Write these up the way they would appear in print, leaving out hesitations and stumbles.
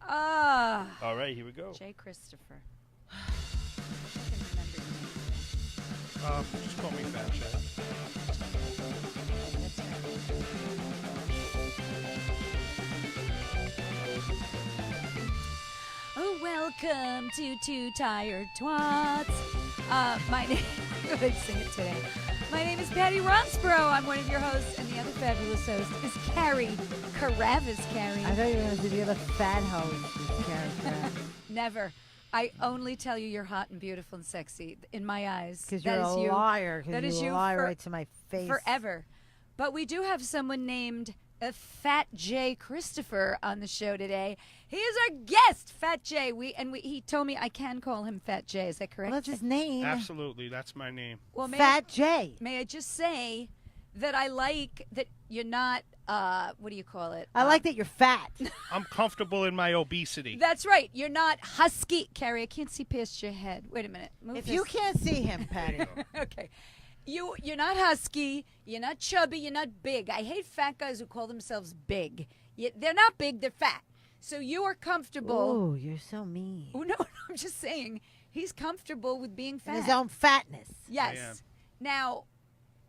Ah. All right, here we go. J. Christopher. I can remember your name. Just call me Fat Jay. That's right. Oh, welcome to Two Tired Twats. My name. Let's sing it today. My name is Patty Rossborough. I'm one of your hosts, and the other fabulous host is Carrie Carabas. Carrie. I thought you were going to do the other fat host, Carrie. Never. I only tell you you're hot and beautiful and sexy in my eyes. Because you're a liar. That is you lie right to my face. Forever. But we do have someone named Fat J. Christopher on the show today. He is our guest, Fat J. He told me I can call him Fat J. Is that correct? Well, that's his name. Absolutely, that's my name. Well, Fat J. May I just say that I like that you're not, what do you call it? I like that you're fat. I'm comfortable in my obesity. That's right. You're not husky. Carrie, I can't see past your head. Wait a minute. Move If this. you can't see him, Patty. Okay. You're not husky. You're not chubby. You're not big. I hate fat guys who call themselves big. They're not big. They're fat. So you are comfortable. Oh, you're so mean. Oh, no, I'm just saying he's comfortable with being fat. And his own fatness. Yes. I am. Now,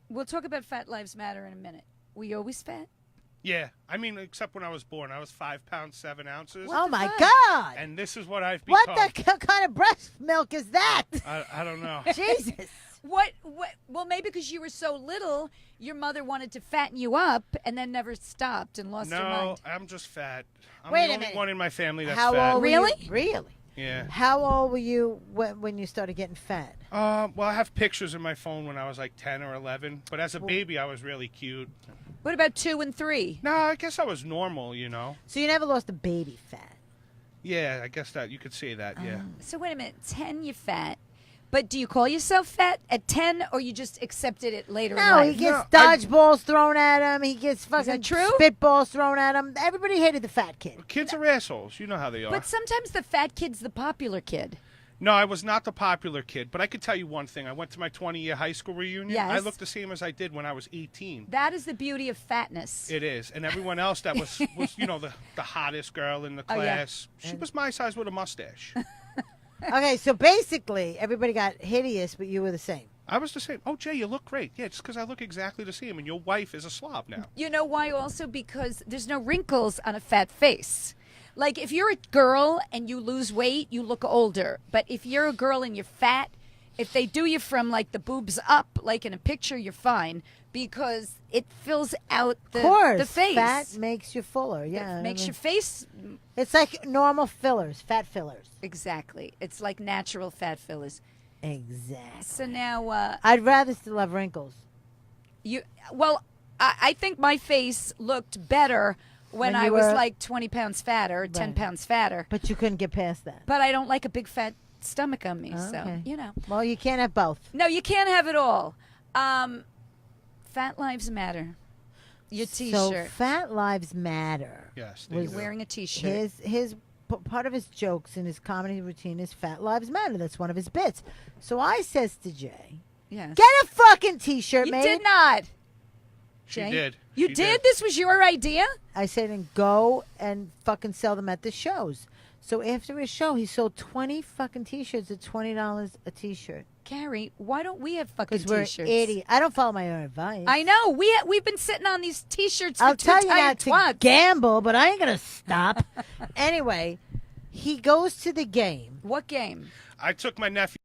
we'll talk about Fat Lives Matter in a minute. Were you always fat? Yeah, I mean, except when I was born. I was 5 pounds 7 ounces. Oh, my fuck? God. And this is what I've become. What the kind of breast milk is that? I don't know. Jesus. What? Well, maybe because you were so little, your mother wanted to fatten you up and then never stopped and lost her No, mind. I'm just fat. I'm Wait the a only minute. one in my family that's How fat. old were Really? you? Really? Yeah. How old were you when you started getting fat? Well, I have pictures in my phone when I was like 10 or 11. But as a baby, I was really cute. What about 2 and 3? No, I guess I was normal, you know. So you never lost a baby fat? Yeah, I guess that you could say that, yeah. So wait a minute. 10, you're fat. But do you call yourself fat at 10, or you just accepted it later in No, life? he gets No, dodgeballs thrown at him. He gets fucking true? spitballs thrown at him. Everybody hated the fat kid. Kids are assholes. You know how they are. But sometimes the fat kid's the popular kid. No, I was not the popular kid, but I could tell you one thing. I went to my 20-year high school reunion. Yes. I looked the same as I did when I was 18. That is the beauty of fatness. It is. And everyone else that was you know, the hottest girl in the Oh, yeah. class, she was my size with a mustache. Okay, so basically everybody got hideous, but you were the same. I was the same. Oh, Jay, you look great. Yeah, just because I look exactly the same, and your wife is a slob now. You know why also? Because there's no wrinkles on a fat face. Like, if you're a girl and you lose weight, you look older. But if you're a girl and you're fat, if they do you from, like, the boobs up, like in a picture, you're fine. Because it fills out Of course, the face. fat makes you fuller. Yeah, It makes your face... It's like normal fillers, fat fillers. Exactly. It's like natural fat fillers. Exactly. So now, I'd rather still have wrinkles. I think my face looked better when When I you was were- like 20 pounds fatter, 10 Right. pounds fatter. But you couldn't get past that. But I don't like a big fat stomach on me, so, Okay. you know. Well, you can't have both. No, you can't have it all. Fat Lives Matter. Your So T-shirt. Fat Lives Matter. Yes, they Was do. Wearing a T-shirt. His part of his jokes in his comedy routine is Fat Lives Matter. That's one of his bits. So I says to Jay, Yes. get a fucking T-shirt, You mate. did not. She Jay? did. You She did? This was your idea? I said, and go and fucking sell them at the shows. So after his show, he sold 20 fucking T-shirts at $20 a T-shirt. Carrie, why don't we have fucking Because we're T-shirts? idiots. I don't follow my own advice. I know. We've been sitting on these T-shirts for I'll tell you tired not to twats. gamble, but I ain't going to stop. Anyway, he goes to the game. What game? I took my nephew.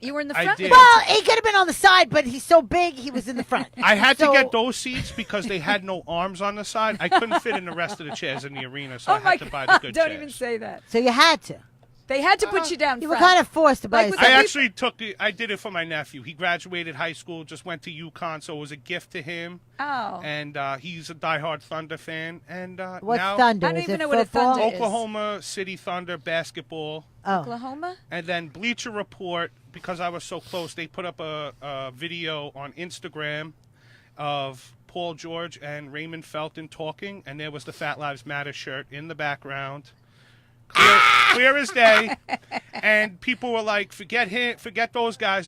You were in the I front. did. Well, he could have been on the side, but he's so big, he was in the front. I had So- to get those seats because they had no arms on the side. I couldn't fit in the rest of the chairs in the arena, so Oh I my had to buy the God! good Don't chairs. even say that. So you had to. They had to put you down You were front. kind of forced to buy Like a with seat. I actually took it. I did it for my nephew. He graduated high school, just went to UConn, so it was a gift to him. Oh. And he's a diehard Thunder fan. And What's now Thunder? I don't Is even it know what a football? Thunder is. Oklahoma City Thunder basketball. Oh, Oklahoma? And then Bleacher Report, because I was so close, they put up a video on Instagram of Paul George and Raymond Felton talking, and there was the Fat Lives Matter shirt in the background. clear as day. And people were like, forget him, forget those guys.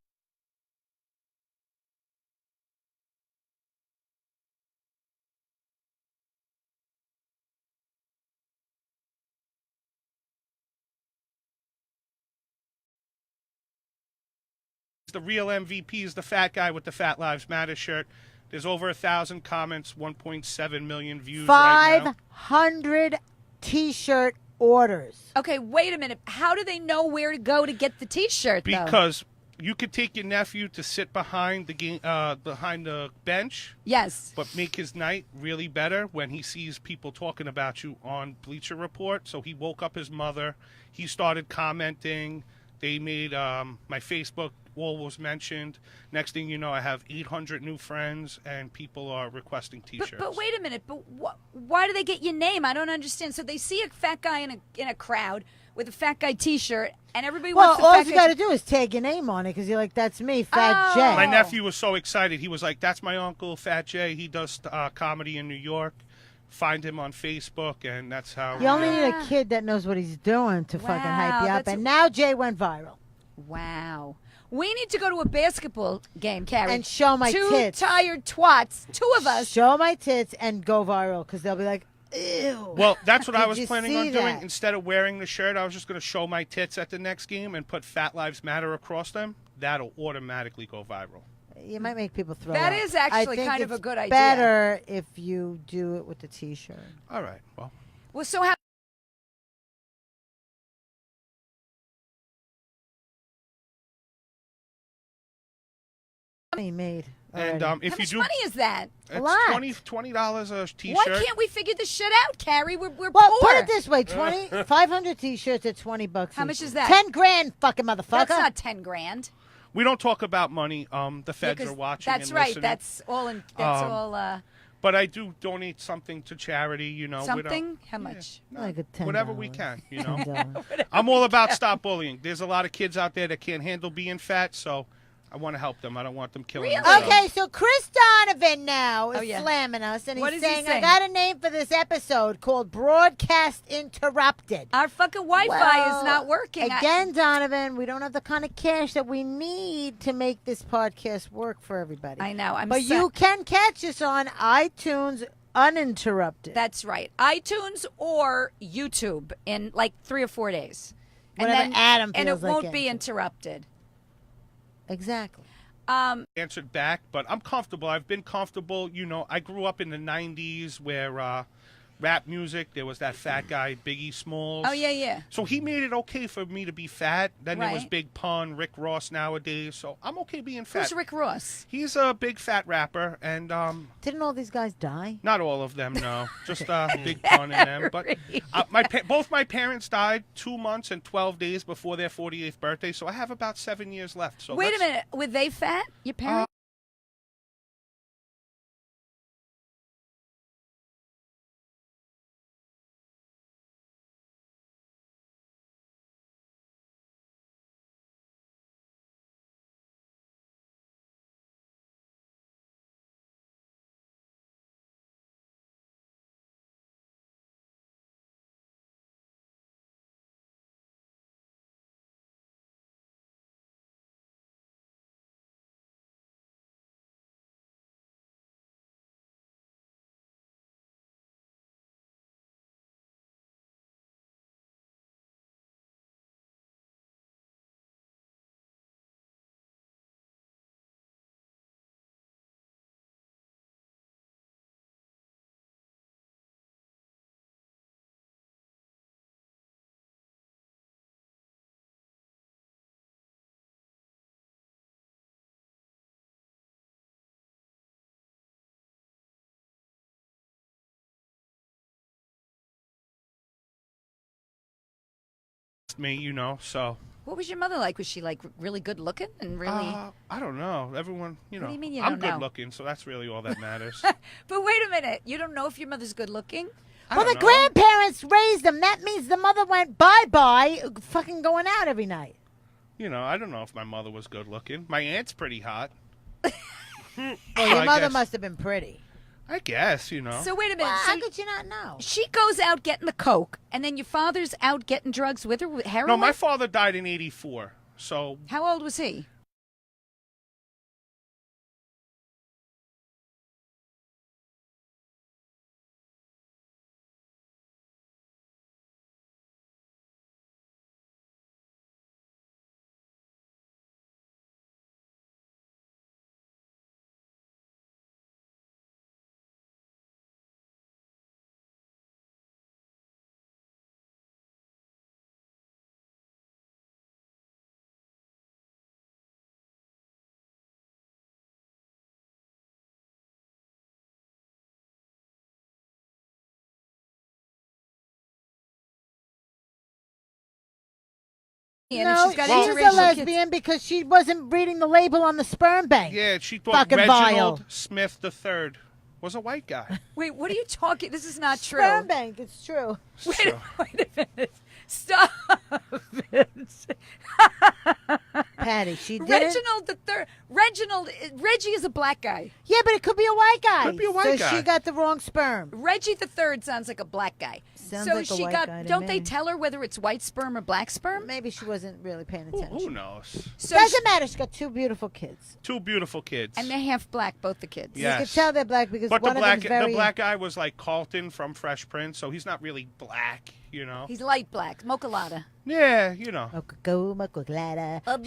The real MVP is the fat guy with the Fat Lives Matter shirt. There's over 1,000 comments, 1.7 million views right now. 500 T-shirt orders. Okay, wait a minute. How do they know where to go to get the T-shirt, though? Because you could take your nephew to sit behind behind the bench, Yes. but make his night really better when he sees people talking about you on Bleacher Report. So he woke up his mother. He started commenting. They made my Facebook wall was mentioned. Next thing you know, I have 800 new friends, and people are requesting T-shirts. But wait a minute. But why do they get your name? I don't understand. So they see a fat guy in a crowd with a fat guy T-shirt, and everybody wants the Well, all fat you guy. got to do is tag your name on it because you're like, that's me, Fat Oh. J. My nephew was so excited. He was like, that's my uncle, Fat J. He does comedy in New York. Find him on Facebook, and that's how... You only need a kid that knows what he's doing to fucking hype you up. that's- And now Jay went viral. Wow. We need to go to a basketball game, Carrie. And show my two tits. tired twats, two of us. Show my tits and go viral because they'll be like, ew. Well, that's what I Did was you planning see on doing. that? Instead of wearing the shirt, I was just going to show my tits at the next game and put Fat Lives Matter across them. That'll automatically go viral. You might make people throw That up. is actually I think kind of a it's good idea. better if you do it with the T-shirt. All right, well... Well, so how? Money made. And already. if How you much do... money is that? It's lot. $20 a T-shirt. Why can't we figure this shit out, Carrie? We're Well, poor. put it this way: 500 T-shirts at $20. How each. much is that? 10 grand, fucking motherfucker. That's not 10 grand. We don't talk about money. The feds Because are watching That's and right. listening. That's all. But I do donate something to charity, you know. Something? How much? Like a $10. Whatever we can, you know. $10. I'm all about stop bullying. There's a lot of kids out there that can't handle being fat, so I want to help them. I don't want them killing Really? themselves. Okay, so Chris Donovan now is Oh, yeah. slamming us, and What he's is he saying, saying? I got a name for this episode called Broadcast Interrupted. Our fucking Wi-Fi Well, is not working. Again, Donovan, we don't have the kind of cash that we need to make this podcast work for everybody. I know. But you can catch us on iTunes uninterrupted. That's right. iTunes or YouTube in like 3 or 4 days. Whatever Adam and it feels like won't be getting to. interrupted. Exactly. Answered back, but I'm comfortable. I've been comfortable. You know, I grew up in the 90s where rap music, there was that fat guy, Biggie Smalls. Oh, yeah. So he made it okay for me to be fat. Then there was Right. Big Pun, Rick Ross nowadays. So I'm okay being fat. Who's Rick Ross? He's a big fat rapper, and Didn't all these guys die? not all of them, no. Just Big Pun in them. But both my parents died 2 months and 12 days before their 48th birthday, so I have about 7 years left. So Wait a minute. Were they fat? Your parents? me, you know, so. What was your mother like? Was she like really good looking and really? I don't know. Everyone, you know. What do you mean you I'm don't know? good looking, so that's really all that matters. But wait a minute. You don't know if your mother's good looking? I Well, don't the know. grandparents raised them. That means the mother went bye-bye, fucking going out every night. You know, I don't know if my mother was good looking. My aunt's pretty hot. Well, your I mother guess. must have been pretty. I guess, you know. So wait a minute. Well, so how could you not know? she goes out getting the coke, and then your father's out getting drugs with her with heroin. No, my father died in 84. So How old was he? And if No, she's got she's interracial a lesbian because she wasn't reading the label on the sperm bank. yeah, she thought Fucking Reginald vile. Smith III was a white guy. Wait, what are you talking? This is not true. Sperm bank, it's true. Wait a minute. Stop it. Patty, she did. Reginald the third. Reggie is a black guy. Yeah, but it could be a white guy. Could be a white so guy. she got the wrong sperm. Reggie the third sounds like a black guy. Sounds so like a she white got. guy to Don't they me. tell her whether it's white sperm or black sperm? Maybe she wasn't really paying Who attention. knows? So Doesn't matter. She's got two beautiful kids. Two beautiful kids. and they're half black, both the kids. Yeah. You Yes. can tell they're black because But one of them's the very. black guy was like Carlton from Fresh Prince, so he's not really black, you know. He's light black, mocha latte. Yeah, you know.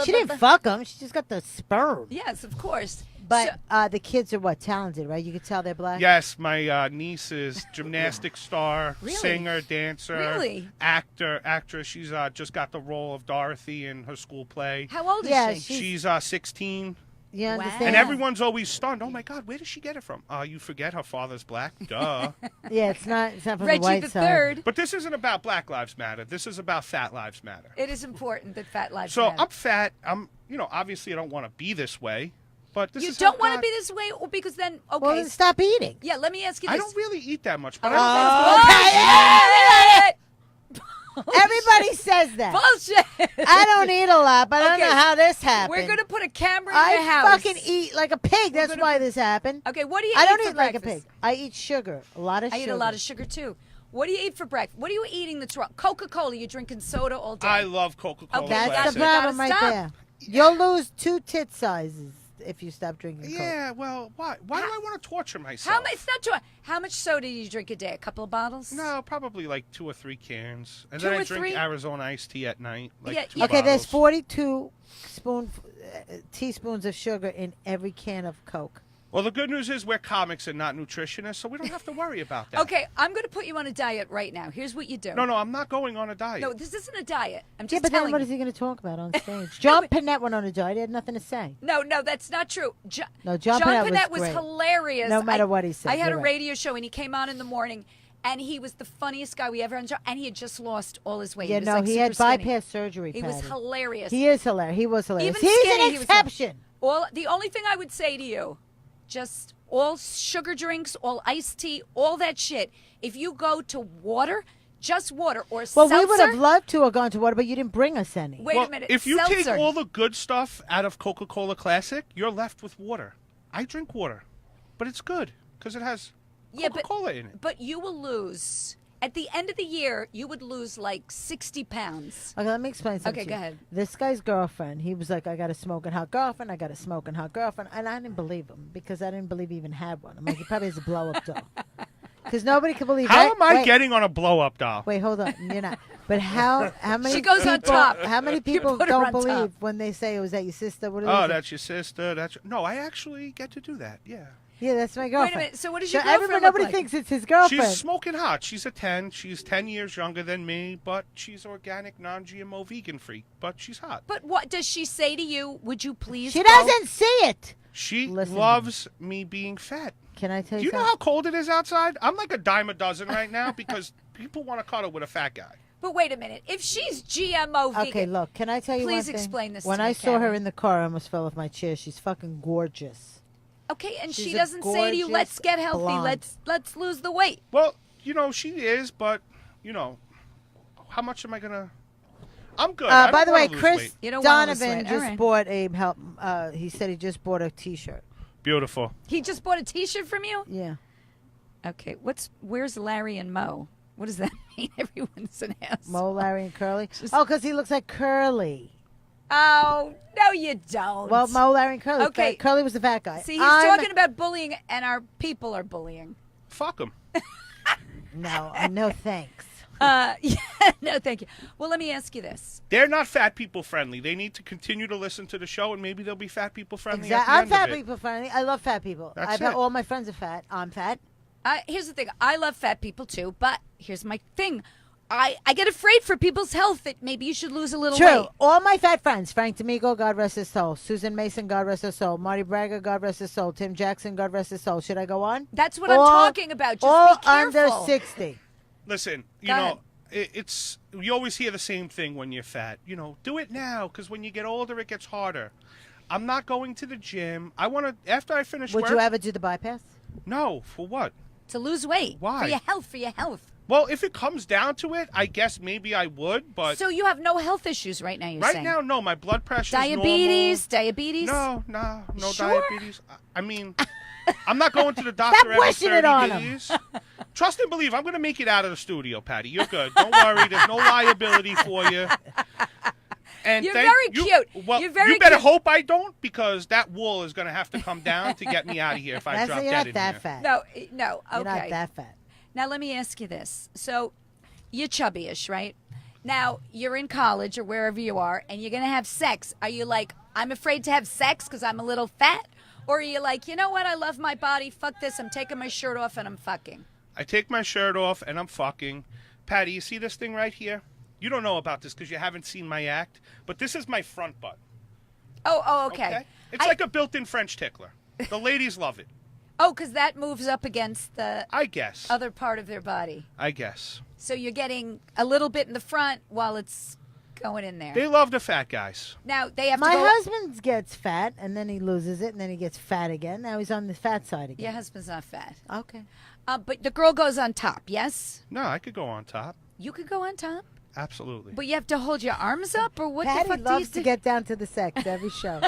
She didn't fuck him. She just got the sperm. Yes, of course. But So- the kids are what, talented, right? You can tell they're black. Yes, my niece is gymnastic star, Really? singer, dancer, Really? actress. She's just got the role of Dorothy in her school play. how old is Yeah, she? She's 16, You understand? and everyone's always stunned. Oh my God, where did she get it from? You forget her father's black. Duh. Yeah, it's not from Reggie the white the side. third. But this isn't about Black Lives Matter. This is about Fat Lives Matter. It is important that fat lives So matter. I'm fat. Obviously I don't want to be this way, but this You is don't want to be this way, or because then okay. Well, then stop eating. yeah, let me ask you this. I don't really eat that much, but Oh, Everybody says that. bullshit. I don't eat a lot, but I don't Okay. know how this happened. We're gonna put a camera in your I house. fucking eat like a pig. That's gonna why this happened. Okay, what do you I eat don't for eat like a breakfast? pig. I eat sugar. A lot of I sugar. eat a lot of sugar too. What do you eat for breakfast? What are you eating that's wrong? Coca-Cola. You're drinking soda all day. I love Coca-Cola. Okay, That's Classic. the You gotta problem right stop. there. You'll lose 2 tit sizes if you stop drinking Coke. Yeah, well, why? Why do I want to torture myself? How much? It's not true. How much soda do you drink a day? A couple of bottles? No, probably like 2 or 3 cans, and Two then I or drink three? Arizona iced tea at night. Like Yeah, 2 yeah. Okay, there's bottles. 42 teaspoons of sugar in every can of Coke. Well, the good news is we're comics and not nutritionists, so we don't have to worry about that. Okay, I'm going to put you on a diet right now. Here's what you do. No, I'm not going on a diet. No, this isn't a diet. I'm Yeah, just but then telling what you. is he going to talk about on stage? John Panette went on a diet. He had nothing to say. No, that's not true. No, John Panette was great. hilarious. No matter what he said, I had a you're right. radio show and he came on in the morning, and he was the funniest guy we ever had. And he had just lost all his weight. Yeah, was no, like he super had skinny. bypass surgery. He was Patty. hilarious. He is hilarious. He was hilarious. Even He's skinny, an he was exception. The only thing I would say to you, just all sugar drinks, all iced tea, all that shit. If you go to water, just water or Well, seltzer. we would have loved to have gone to water, but you didn't bring us any. Wait Well, a minute. if you seltzer. take all the good stuff out of Coca-Cola Classic, you're left with water. I drink water, but it's good because it has Yeah, but- Coca-Cola in it. But you will lose. At the end of the year, you would lose like 60 pounds. Okay, let me explain something. Okay, to go you. ahead. This guy's girlfriend, he was like, I got a smoking hot girlfriend, I got a smoking hot girlfriend. And I didn't believe him because I didn't believe he even had one. I'm like, he probably has a blow up doll. Because nobody can believe How that. am I Wait, getting on a blow-up doll? Wait, hold on. You're not. But how many She goes people, on top. How many people put her don't on believe top. when they say, was that your sister? What is Oh, it? that's your sister. No, I actually get to do that. Yeah. Yeah, that's my Wait girlfriend. a minute. So what does So your girlfriend everybody, look nobody like? thinks it's his girlfriend. She's smoking hot. She's a 10. She's 10 years younger than me, but she's organic, non-GMO, vegan free. But she's hot. But what does she say to you? Would you please? She go? doesn't see it. She Listen to loves me being fat. Can I tell Do you you know something? how cold it is outside? I'm like a dime a dozen right now because people want to cuddle with a fat guy. But wait a minute. If she's GMO vegan, Okay, look, can I tell you one Please thing? explain this When to me, I saw her Karen. in the car, I almost fell off my chair. She's fucking gorgeous. okay, and She's she a doesn't say to you, gorgeous "Let's get healthy. blonde. Let's lose the weight." Well, she is, but, how much am I going to... I'm good. I By don't the way, wanna lose Chris weight. You don't wanna lose Donovan weight. just All right. bought a he said he just bought a T-shirt. Beautiful. He just bought a T-shirt from you. Yeah. Okay, where's Larry and Mo? What does that mean? Everyone's an ass. Mo, Larry, and Curly. Oh, because he looks like Curly. Oh, no, you don't. Well, Mo, Larry, and Curly. Okay. Curly was the fat guy. See, he's talking about bullying, and our people are bullying. Fuck them. No, thanks. Yeah, no, thank you. Well, let me ask you this. They're not fat people friendly. They need to continue to listen to the show, and maybe they'll be fat people friendly. Exactly. At the I'm end of fat it. people friendly. I love fat people. That's I bet it. all my friends are fat. I'm fat. Here's the thing. I love fat people, too, but here's my thing. I get afraid for people's health that maybe you should lose a little True. weight. All my fat friends, Frank D'Amico, God rest his soul. Susan Mason, God rest his soul. Marty Braga, God rest his soul. Tim Jackson, God rest his soul. Should I go on? That's what I'm talking about. Just all be careful. under 60. Listen, you Go know, ahead. it's you always hear the same thing when you're fat. You know, do it now because when you get older, it gets harder. I'm not going to the gym. I want to after I finish Would work. you ever do the bypass? No, for what? To lose weight. Why? For your health. Well, if it comes down to it, I guess maybe I would. But So you have no health issues right now, you're right saying? now, no. My blood pressure Diabetes? is Diabetes? normal. No Sure? diabetes. I mean, I'm not going to the doctor every wishing it 30 on 'em. days. Trust and believe. I'm going to make it out of the studio, Patty. You're good. Don't worry. There's no liability for you. And You're very cute. Well, You're very you better cute. hope I don't, because that wool is going to have to come down to get me out of here if I That's drop you're dead not in that here. fat. No. Okay. You're not that fat. Now, let me ask you this. So, you're chubbyish, right? Now, you're in college or wherever you are, and you're going to have sex. Are you like, I'm afraid to have sex because I'm a little fat? Or are you like, you know what? I love my body. Fuck this. I'm taking my shirt off and I'm fucking. I take my shirt off and I'm fucking. Patty, you see this thing right here? You don't know about this because you haven't seen my act, but this is my front butt. Oh, okay. It's like a built-in French tickler. The ladies love it. Oh, because that moves up against the I guess. other part of their body. I guess. So you're getting a little bit in the front while it's going in there. They love the fat guys. Now, they have My to go... husband gets fat, and then he loses it, and then he gets fat again. Now he's on the fat side Your again. husband's not fat. Okay. But the girl goes on top, yes? No, I could go on top. You could go on top? Absolutely. But you have to hold your arms up, or what the Patty fuck loves do to you do? get down to the sex every show.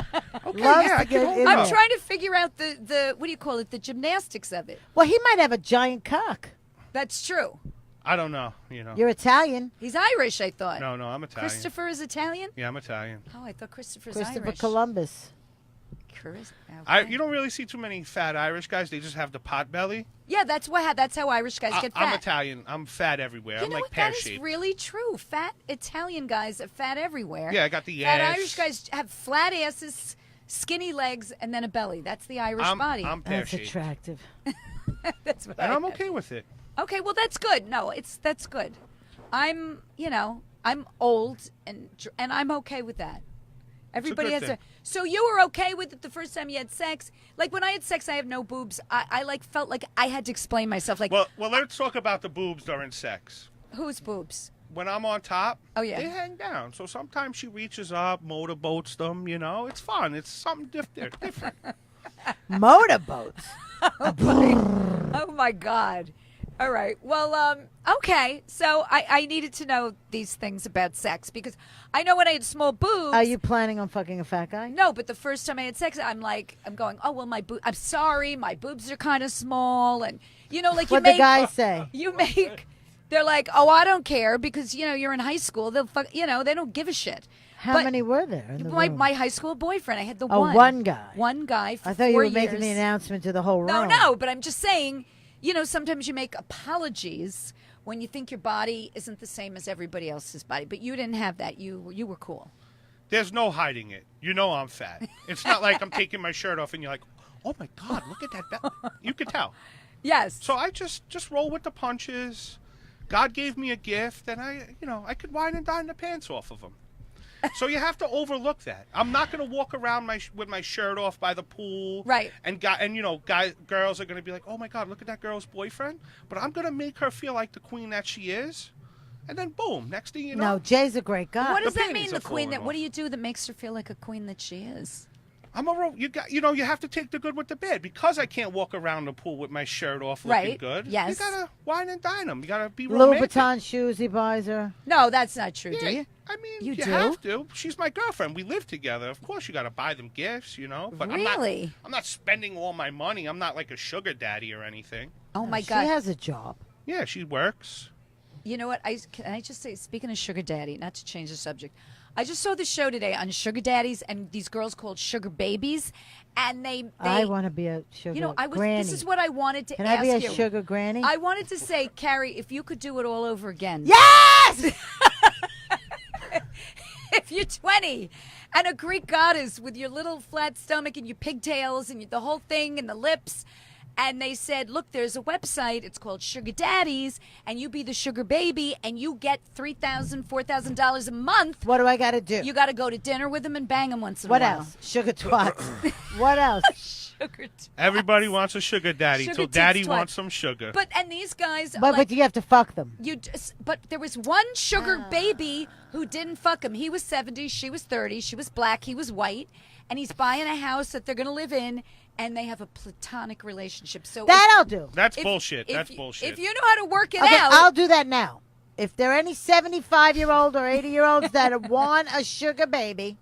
Okay, loves yeah, to I get can hold in up. I'm there. trying to figure out the what do you call it? The gymnastics of it. Well, he might have a giant cock. That's true. I don't know, you know. You're Italian. He's Irish, I thought. No, I'm Italian. Christopher is Italian? Yeah, I'm Italian. Oh, I thought Christopher's Christopher Irish. Columbus. Okay. You don't really see too many fat Irish guys. They just have the pot belly. Yeah, that's how Irish guys get fat. I'm Italian. I'm fat everywhere. You I'm know like what? That is pear-shaped. really true. Fat Italian guys are fat everywhere. Yeah, I got the Fat ass. Irish guys have flat asses, skinny legs, and then a belly. That's the Irish body. I'm That's pear-shaped. attractive. That's what And I I'm have. okay with it. Okay, well that's good. No, that's good. I'm old and I'm okay with that. Everybody good has thing. to. So you were okay with it the first time you had sex? Like when I had sex, I have no boobs. I like felt like I had to explain myself. Like Well, let's talk about the boobs during sex. whose boobs? When I'm on top, Oh, yeah. they hang down. So sometimes she reaches up, motorboats them. You know, it's fun. It's something different. Motorboats. Oh my God. All right. Well, okay. So I needed to know these things about sex because I know when I had small boobs. Are you planning on fucking a fat guy? No, but the first time I had sex, I'm going, oh well, I'm sorry, my boobs are kind of small, and like What'd the guys say? You make, they're like, oh, I don't care because you're in high school. They'll fuck, they don't give a shit. How But many were there in the room? my high school boyfriend, I had the Oh, one. one guy. One guy. For I thought you 4 were making the years. announcement to the whole room. No, but I'm just saying, sometimes you make apologies when you think your body isn't the same as everybody else's body. But you didn't have that. You were cool. There's no hiding it. You know I'm fat. It's not like I'm taking my shirt off and you're like, oh my God, look at that belly. You could tell. Yes. So I just roll with the punches. God gave me a gift, and I could wine and dine the pants off of him. So you have to overlook that. I'm not going to walk around with my shirt off by the pool. Right. And girls are going to be like, oh my God, look at that girl's boyfriend. But I'm going to make her feel like the queen that she is. And then boom, next thing you know. No, Jay's a great guy. What does the that panties mean, are the queen? falling What off. do you do that makes her feel like a queen that she is? you have to take the good with the bad. Because I can't walk around the pool with my shirt off looking Right, good. yes. You gotta wine and dine them. You gotta be romantic. Louboutin shoes he buys her. No, that's not true, do Yeah, you? I mean, You you do? have to. She's my girlfriend. We live together. Of course, you got to buy them gifts, But Really? I'm not spending all my money. I'm not like a sugar daddy or anything. Oh, my She God. has a job. Yeah, she works. You know what? Can I just say, speaking of sugar daddy, not to change the subject, I just saw the show today on sugar daddies and these girls called sugar babies, and they I want to be a sugar granny. This is what I wanted to Can ask I be a you. sugar granny? I wanted to say, Carrie, if you could do it all over again. Yes! If you're 20 and a Greek goddess with your little flat stomach and your pigtails and the whole thing and the lips, and they said, look, there's a website, it's called Sugar Daddies, and you be the sugar baby, and you get $3,000, $4,000 a month. What do I got to do? You got to go to dinner with them and bang them once in What a while. else? Sugar twats. What else? Sugar twats. Everybody wants a sugar daddy Sugar till tits daddy twat. wants some sugar. And these guys, But you have to fuck them. but there was one sugar baby who didn't fuck him. He was 70, she was 30, she was black, he was white, and he's buying a house that they're going to live in, and they have a platonic relationship. So That I'll do. That's bullshit. That's If bullshit. you know how to work it Okay, out, I'll do that now. If there are any 75-year-old or 80-year-olds that want a sugar baby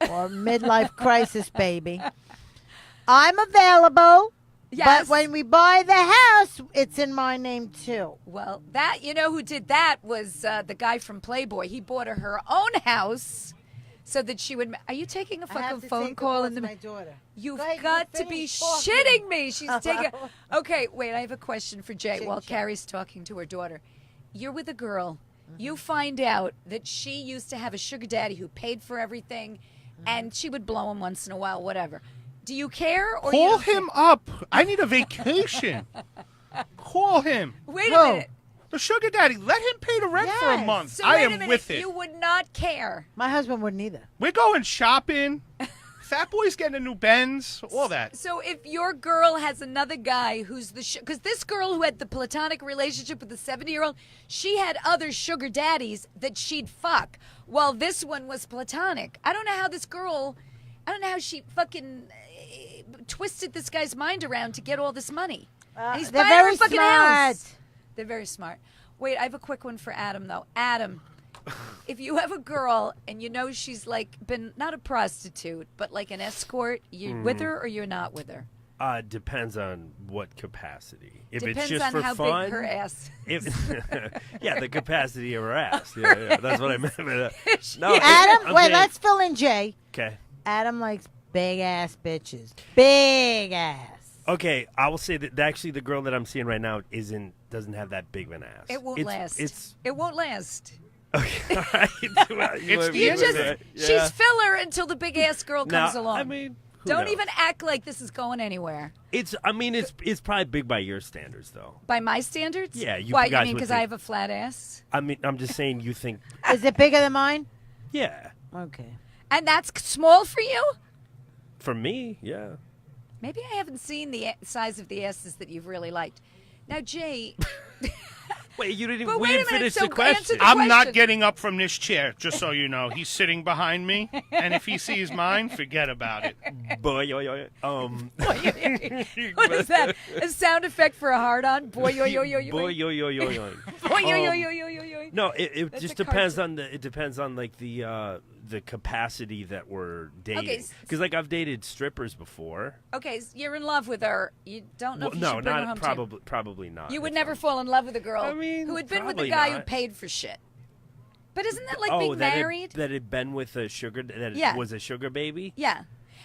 or midlife crisis baby, I'm available. yes. But when we buy the house, it's in my name too. Well, who did that was the guy from Playboy. He bought her own house so that she would. Are you taking a fucking phone call in the? my daughter. You've Go ahead, got you to be finish talking. shitting me. She's taking. Okay, wait. I have a question for Jay while Chit-chat. Carrie's talking to her daughter. You're with a girl. You find out that she used to have a sugar daddy who paid for everything, and she would blow him once in a while, whatever. Do you care? Or you Call don't care? him up. I need a vacation. Call him. Wait Who? a minute. The sugar daddy. Let him pay the rent for a Yes. month. So I wait a am minute. with it. You would not care. My husband wouldn't either. We're going shopping. Fat Boy's getting a new Benz. All that. So if your girl has another guy who's because this girl who had the platonic relationship with the 70-year-old, she had other sugar daddies that she'd fuck, while this one was platonic. I don't know how she fucking twisted this guy's mind around to get all this money. And he's They're buying her very a fucking smart. house. They're very smart. Wait, I have a quick one for Adam, though. Adam, if you have a girl and you know she's like been not a prostitute, but like an escort, you with her or you're not with her? Depends on what capacity. If it's Depends just on for how fun, big her ass. If yeah, the capacity of her ass. Yeah, that's what I meant. No, Adam, I'm wait, saying- let's fill in Jay. Okay. Adam likes big ass bitches. Big ass. Okay, I will say that actually the girl that I'm seeing right now doesn't have that big of an ass. It won't last. It's It won't last. okay. All right. It's You Wait, just she's filler until the big ass girl comes No, along. I mean, who don't knows? even act like this is going anywhere. It's probably big by your standards, though. By my standards? Yeah, you Why? You guys mean would because I think- have a flat ass? I mean, I'm just saying you think, Is it bigger than mine? yeah. Okay. And that's small for you? For me, yeah. Maybe I haven't seen the size of the asses that you've really liked. Now, Jay, Wait, you didn't. But we wait a didn't minute, finish so the question. answer the I'm not question. getting up from this chair, just so you know. He's sitting behind me, and if he sees mine, forget about it. Boy, yo, yo, yo. what is that? A sound effect for a hard-on? Boy, yo, yo, yo, yo. Boy, yo, yo, yo, yo. Boy, yo, yo, yo, yo, yo, yo. No, it That's just a depends cartoon. on it depends on like the capacity that we're dating. Okay, Because like I've dated strippers before. Okay, so you're in love with her. You don't know Well, if you no, should bring her not home to you. probably not. You would if never I'm- fall in love with a girl I mean, who had been with a probably guy who not. paid for shit. But isn't that like oh, being that married? that had been with a sugar that Yeah. was a sugar baby. Yeah.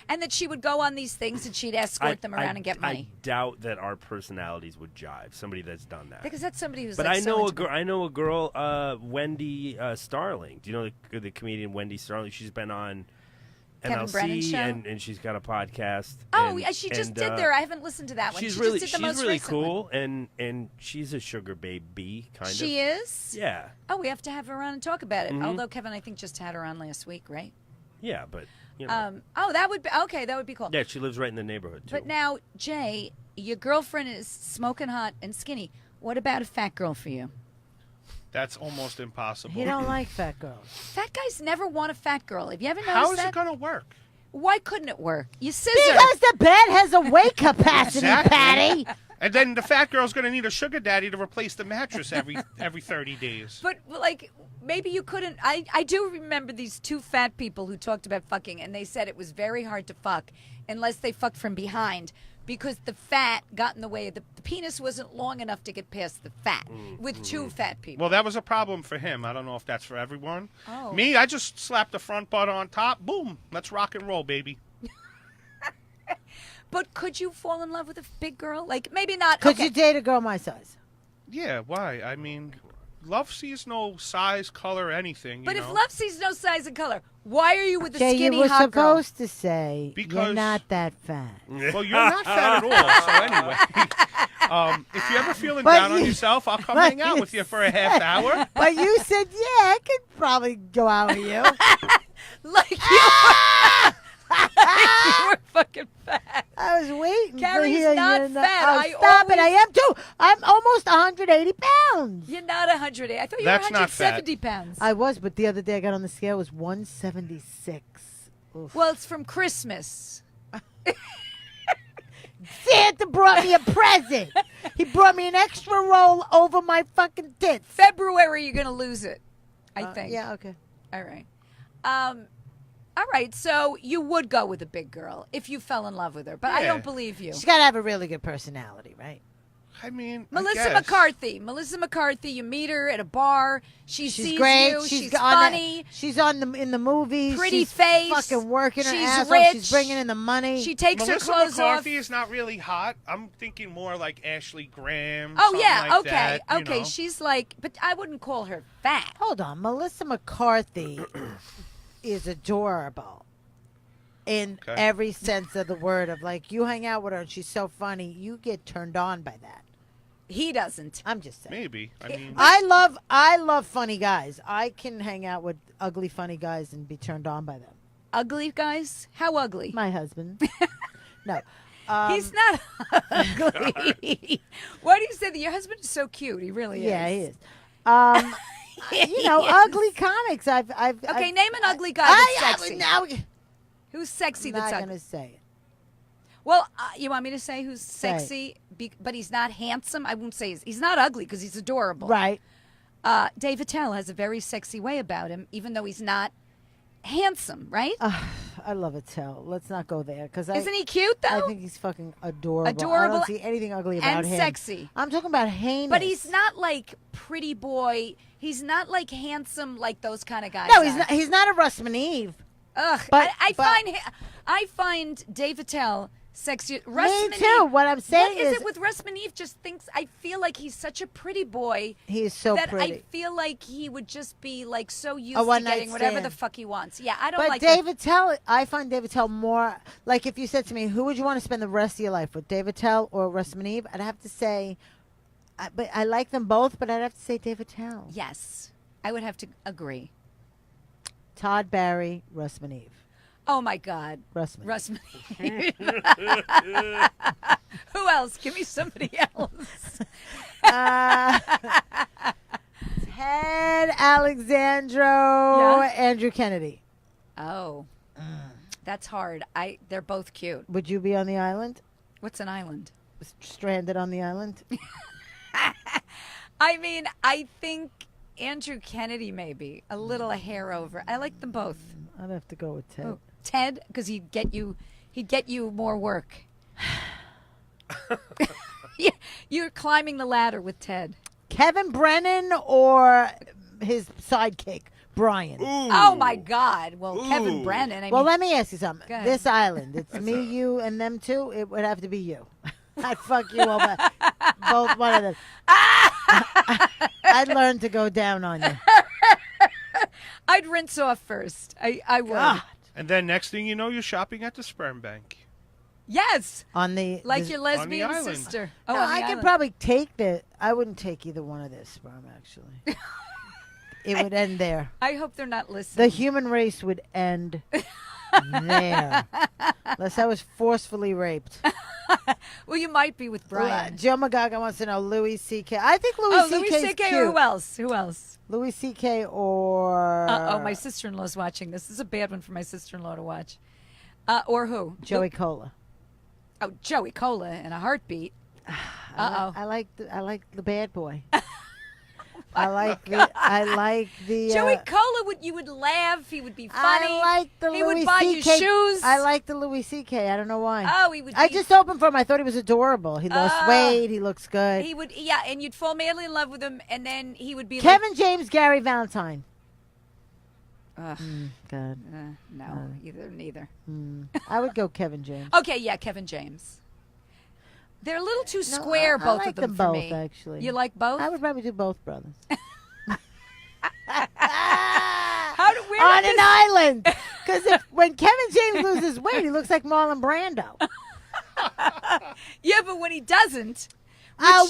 And that she would go on these things and she'd escort them around and get money. I doubt that our personalities would jive. Somebody that's done that. Because that's somebody who's But like I so know a into- girl. I know a girl, Wendy Starling. Do you know the comedian Wendy Starling? She's been on Kevin Brennan's MLC show? and she's got a podcast. Oh, and, yeah, she just and, did there. I haven't listened to that one. She's she really just did the she's most really recent one. cool and she's a sugar baby kind of. She is? Yeah, Oh, we have to have her on and talk about it. Mhm. Although Kevin, I think, just had her on last week, right? yeah, but you know, That would be okay. That would be cool. yeah, she lives right in the neighborhood too. But now, Jay, your girlfriend is smoking hot and skinny. What about a fat girl for you? That's almost impossible. He don't like fat girls. Fat guys never want a fat girl. Have you ever noticed How is that? it going to work? Why couldn't it work? You scissor. Because the bed has a weight capacity, Exactly. Patty. And then the fat girl's going to need a sugar daddy to replace the mattress every 30 days. But like maybe you couldn't. I do remember these two fat people who talked about fucking, and they said it was very hard to fuck unless they fucked from behind because the fat got in the way. The penis wasn't long enough to get past the fat with two fat people. Well, that was a problem for him. I don't know if that's for everyone. Oh. Me, I just slapped the front butt on top. Boom. Let's rock and roll, baby. But could you fall in love with a big girl? Like maybe not. Could okay. you date a girl my size? Yeah, why? I mean, love sees no size, color, anything. But you if know? love sees no size and color, why are you with a Jay, skinny you were hot girl? supposed to say you're Because- not that fat. Well, you're not fat at all. So anyway, if you're ever feeling But down on you- yourself, I'll come but hang out you with you for a half hour. But you said, yeah, I could probably go out with you. Like you were fucking fat. I was waiting to Carrie's hear not you. fat. Oh, I stop it. I always- am too. I'm almost 180 pounds. You're not 100. I thought you That's were not fat. 170 pounds. I was, but the other day I got on the scale, it was 176. Oof. Well, it's from Christmas. Santa brought me a present. He brought me an extra roll over my fucking tits. February, you're going to lose it, I think. Yeah, okay. All right. All right. So you would go with a big girl if you fell in love with her, but I Yeah. don't believe you. She's got to have a really good personality, right? I mean, I Melissa guess. McCarthy. Melissa McCarthy. You meet her at a bar. She She's sees great. you. She's on funny. she's on in the movies. Pretty she's face. Fucking working her She's ass off. rich. She's bringing in the money. She takes Melissa her clothes McCarthy off. is not really hot. I'm thinking more like Ashley Graham. Oh something yeah. like Okay. that, you Okay. know. She's like, but I wouldn't call her fat. Hold on. Melissa McCarthy is adorable in Okay. every sense of the word. Of like, you hang out with her and she's so funny, you get turned on by that. He doesn't. I'm just saying. Maybe. I mean, I love funny guys. I can hang out with ugly funny guys and be turned on by them. Ugly guys? How ugly? My husband. No. He's not ugly. Why do you say that? Your husband is so cute. He really Yeah, is. he is. You know, ugly comics. Okay, name an ugly guy that's sexy. Now, Who's sexy I'm that's not ugly? going to say it. Well, you want me to say who's Say it. sexy, but he's not handsome? I won't say he's not ugly because he's adorable. Right. Dave Attell has a very sexy way about him, even though he's not handsome, right? I love Attell. Let's not go there because Isn't he cute though? I think he's fucking adorable. I Adorable don't see anything ugly about and him. sexy. I'm talking about heinous. But he's not like pretty boy. He's not like handsome like those kind of guys. No, are. he's not. He's not a Russman Eve. Ugh, But- I find Dave Attell sexy. Russ Me Maneve- too. What I'm saying What is is, it with Russ Maneve? Just thinks I feel like he's such a pretty boy he is so that pretty. I feel like he would just be like so used A to one-night getting whatever stand. the fuck he wants. Yeah, I don't But like Dave that. Attell, I find Dave Attell more like if you said to me, who would you want to spend the rest of your life with, Dave Attell or Russ Maneve? I'd have to say, but I like them both, but I'd have to say Dave Attell. Yes, I would have to agree. Todd Barry, Russ Maneve. Oh my God, Russ Maneve. Russ Maneve. Who else? Give me somebody else. Ted Alexandro, Yeah. Andrew Kennedy. Oh, that's hard. They're both cute. Would you be on the island? What's an island? Stranded on the island? I mean, I think Andrew Kennedy maybe a little a hair over. I like them both. I'd have to go with Ted. Oh, Ted, because he'd get you more work. Yeah, you're climbing the ladder with Ted. Kevin Brennan or his sidekick, Brian? Oh my God! Well, Kevin Brennan. I Well, mean, let me ask you something. Go ahead. This island, it's me, you, and them two. It would have to be you. I'd fuck you over both one of them. I'd learn to go down on you. I'd rinse off first. I would. God. and then next thing you know, you're shopping at the sperm bank. Yes, On the like the- your lesbian island. sister. No, on the I could island. probably take the. I wouldn't take either one of their sperm. Actually, it would end there. I hope they're not listening. The human race would end there, unless I was forcefully raped. Well, you might be with Brian. Joe McGugan wants to know Louis C.K. I think Louis Oh, C.K. Louis is C.K. cute. or who else? Who else? Louis C.K. or My sister-in-law's watching this. This is a bad one for my sister-in-law to watch. Or who? Joey Cola. Oh, Joey Cola in a heartbeat. I like the bad boy. I like the Joey Cola you would laugh. He would be funny. I like the he Louis would buy you CK. shoes. I like the Louis C.K. I don't know why. Oh, he would. I just opened for him. I thought he was adorable. He lost weight. He looks good. He would, yeah, and you'd fall madly in love with him, and then he would be Kevin James, Gary Valentine. like, God. no, neither. I would go Kevin James. Okay, yeah, Kevin James. They're a little too square, I both like of them both, for me. actually. You like both? I would probably do both brothers. Where On did an this- island. Because when Kevin James loses weight, he looks like Marlon Brando. Yeah, but when he doesn't,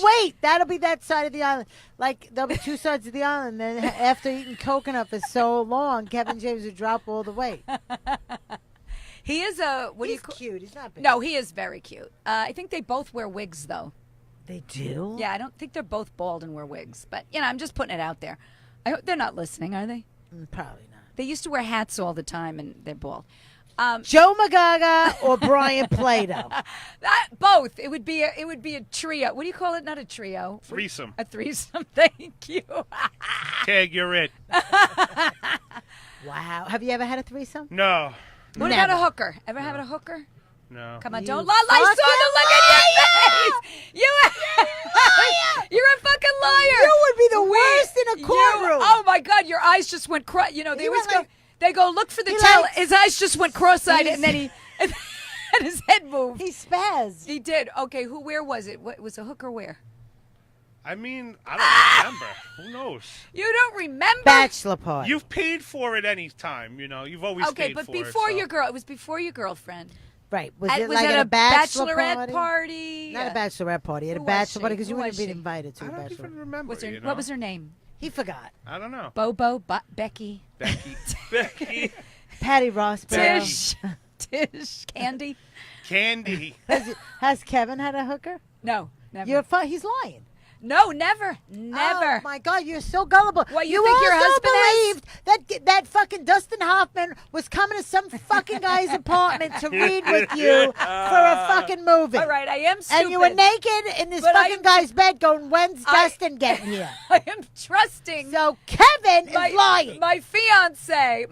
Wait, that'll be that side of the island. Like, there'll be two sides of the island. Then after eating coconut for so long, Kevin James would drop all the weight. he is a what do you He's call? cute. He's not big. No, he is very cute. I think they both wear wigs, though. They do? Yeah, I don't think they're both bald and wear wigs, but I'm just putting it out there. I hope they're not listening, are they? Probably not. They used to wear hats all the time, and they're bald. Joe Magaga or Brian Plato? Both. It would be a trio. What do you call it? Not a trio. Threesome. A threesome. Thank you. Tag, you're it. Wow. Have you ever had a threesome? No. What Never. about a hooker? Ever had a hooker? No. Come on, You don't lie. I saw the look at your face. You're a fucking liar. You would be the worst in a courtroom. Oh my God, your eyes just went they He always went go. like- They go look for the he tail. like- His eyes just went cross-eyed, He's- and then and his head moved. He spazzed. He did. Okay, where was it? What was a hooker where? I mean, I don't remember. Who knows? You don't remember? Bachelor party. You've paid for it any time, You've always Okay, paid but for before it. your girl, it was before your girlfriend. Right. Was Was it like at at a a bachelor bachelorette party? Not a bachelorette party. At a Who was bachelor she? party because you Who wouldn't was have been she? invited to I a don't bachelor. even remember. What was her name? He forgot. I don't know. Bobo, Becky, Becky. Becky. Patty Rossborough. Tish, Candy. Candy. Has Kevin had a hooker? No, never. He's lying. No, never. Oh my God, you're so gullible. What, you think your also husband believed that fucking Dustin Hoffman was coming to some fucking guy's apartment to read with you for a fucking movie. All right, I am stupid. And you were naked in this But fucking guy's bed going, when's Dustin getting here? I am trusting. So Kevin is lying. My fiance.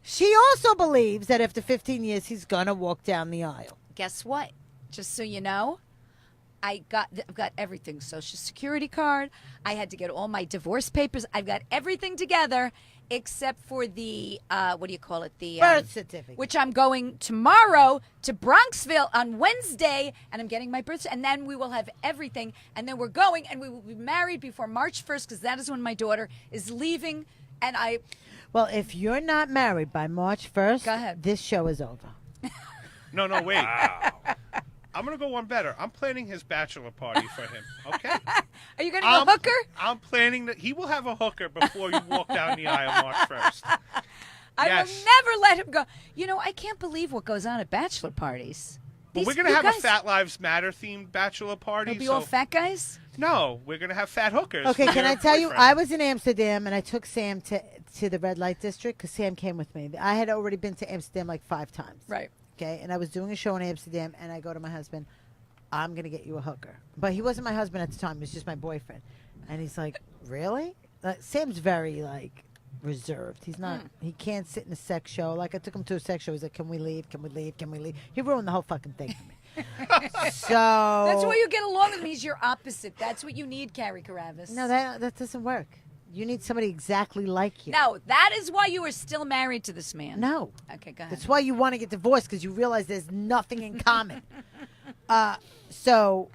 She also believes that after 15 years, he's going to walk down the aisle. Guess what? Just so you know, I've got everything. Social Security card. I had to get all my divorce papers. I've got everything together except for the what do you call it? The Birth certificate. which I'm going tomorrow to Bronxville on Wednesday, and I'm getting my birth, and then we will have everything, and then we're going, and we will be married before March 1st because that is when my daughter is leaving, and I. Well, if you're not married by March 1st, Go ahead. this show is over. No, wait. I'm going to go one better. I'm planning his bachelor party for him, okay? Are you going to go hooker? I'm planning that he will have a hooker before you walk down the aisle March 1st. I Yes. will never let him go. You know, I can't believe what goes on at bachelor parties. Well, we're These- going to you have guys- a Fat Lives Matter themed bachelor party. It'll be all fat guys? No, we're going to have fat hookers. Okay, for can your I tell you? boyfriend. I was in Amsterdam, and I took Sam to the red light district because Sam came with me. I had already been to Amsterdam like 5 times. Right. Okay, and I was doing a show in Amsterdam, and I go to my husband, I'm going to get you a hooker. But he wasn't my husband at the time. He was just my boyfriend. And he's like, really? Sam's very, like, reserved. He's not, he can't sit in a sex show. Like, I took him to a sex show. He's like, can we leave? Can we leave? Can we leave? He ruined the whole fucking thing for me. So. That's why you get along with me. He's your opposite. That's what you need, Carrie Carabas. No, that doesn't work. You need somebody exactly like you. No, that is why you are still married to this man. No. Okay, go ahead. That's why you want to get divorced because you realize there's nothing in common. So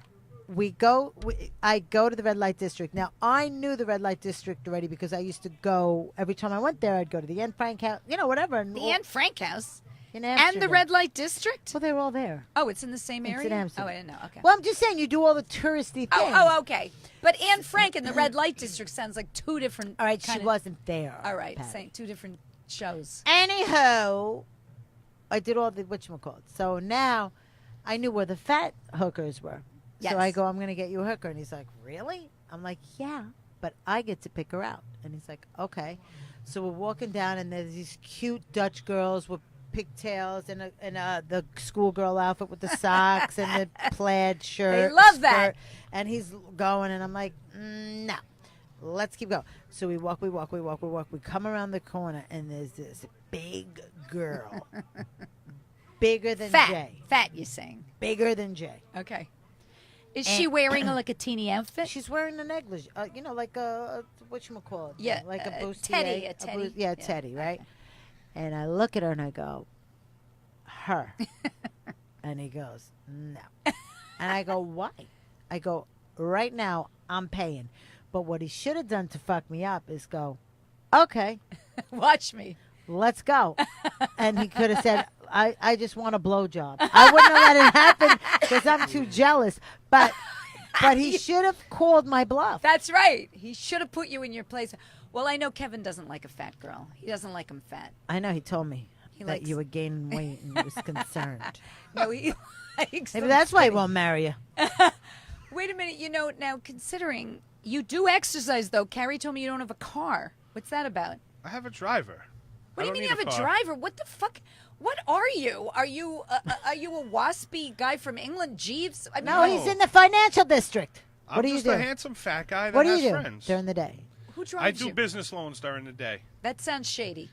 I go to the red light district. Now, I knew the red light district already because I used to go, every time I went there, I'd go to the Anne Frank house, whatever. The Anne Frank house in and the Amsterdam. red light district? Well, they were all there. Oh, it's in the same It's area? in Amsterdam. Oh, I didn't know. Okay. Well, I'm just saying, you do all the touristy things. Oh, okay. But Anne Frank and the red light district sounds like two different. All right, kind she of- wasn't there. All right, Patty. saying two different shows. Anyhow, I did all the whatchamacallit. So now I knew where the fat hookers were. Yes. So I go, I'm going to get you a hooker. And he's like, really? I'm like, yeah, but I get to pick her out. And he's like, okay. So we're walking down, and there's these cute Dutch girls with pigtails and the schoolgirl outfit with the socks and the plaid shirt. They love that. skirt, and he's going, and I'm like, no, let's keep going. So we walk. We come around the corner, and there's this big girl, bigger than Fat. Jay, Fat, you're saying. bigger than Jay. Okay. Is she wearing like a teeny outfit? She's wearing a negligee, like a whatchamacallit, Yeah, like a a bustier, teddy, a teddy. yeah, Yeah, teddy, right? And I look at her and I go, her, and he goes, no, and I go, why? I go, right now I'm paying, but what he should have done to fuck me up is go, okay, Watch me. let's go, and he could have said, I just want a blowjob. I wouldn't have let it happen because I'm too jealous, but he should have called my bluff. That's right. He should have put you in your place. Well, I know Kevin doesn't like a fat girl. He doesn't like them fat. I know he told me He that likes- you were gaining weight and he was concerned. No, he likes Maybe them that's why he skinny. won't marry you. Wait a minute. Now considering you do exercise, though, Carrie told me you don't have a car. What's that about? I have a driver. What do I you don't mean you need have a car. driver? What the fuck? What are you? Are you a waspy guy from England, Jeeves? I mean, No, what- he's in the financial district. I'm What do you just do? a handsome fat guy that What do has you do friends. during the day? who I drives do you? business loans during the day. That sounds shady.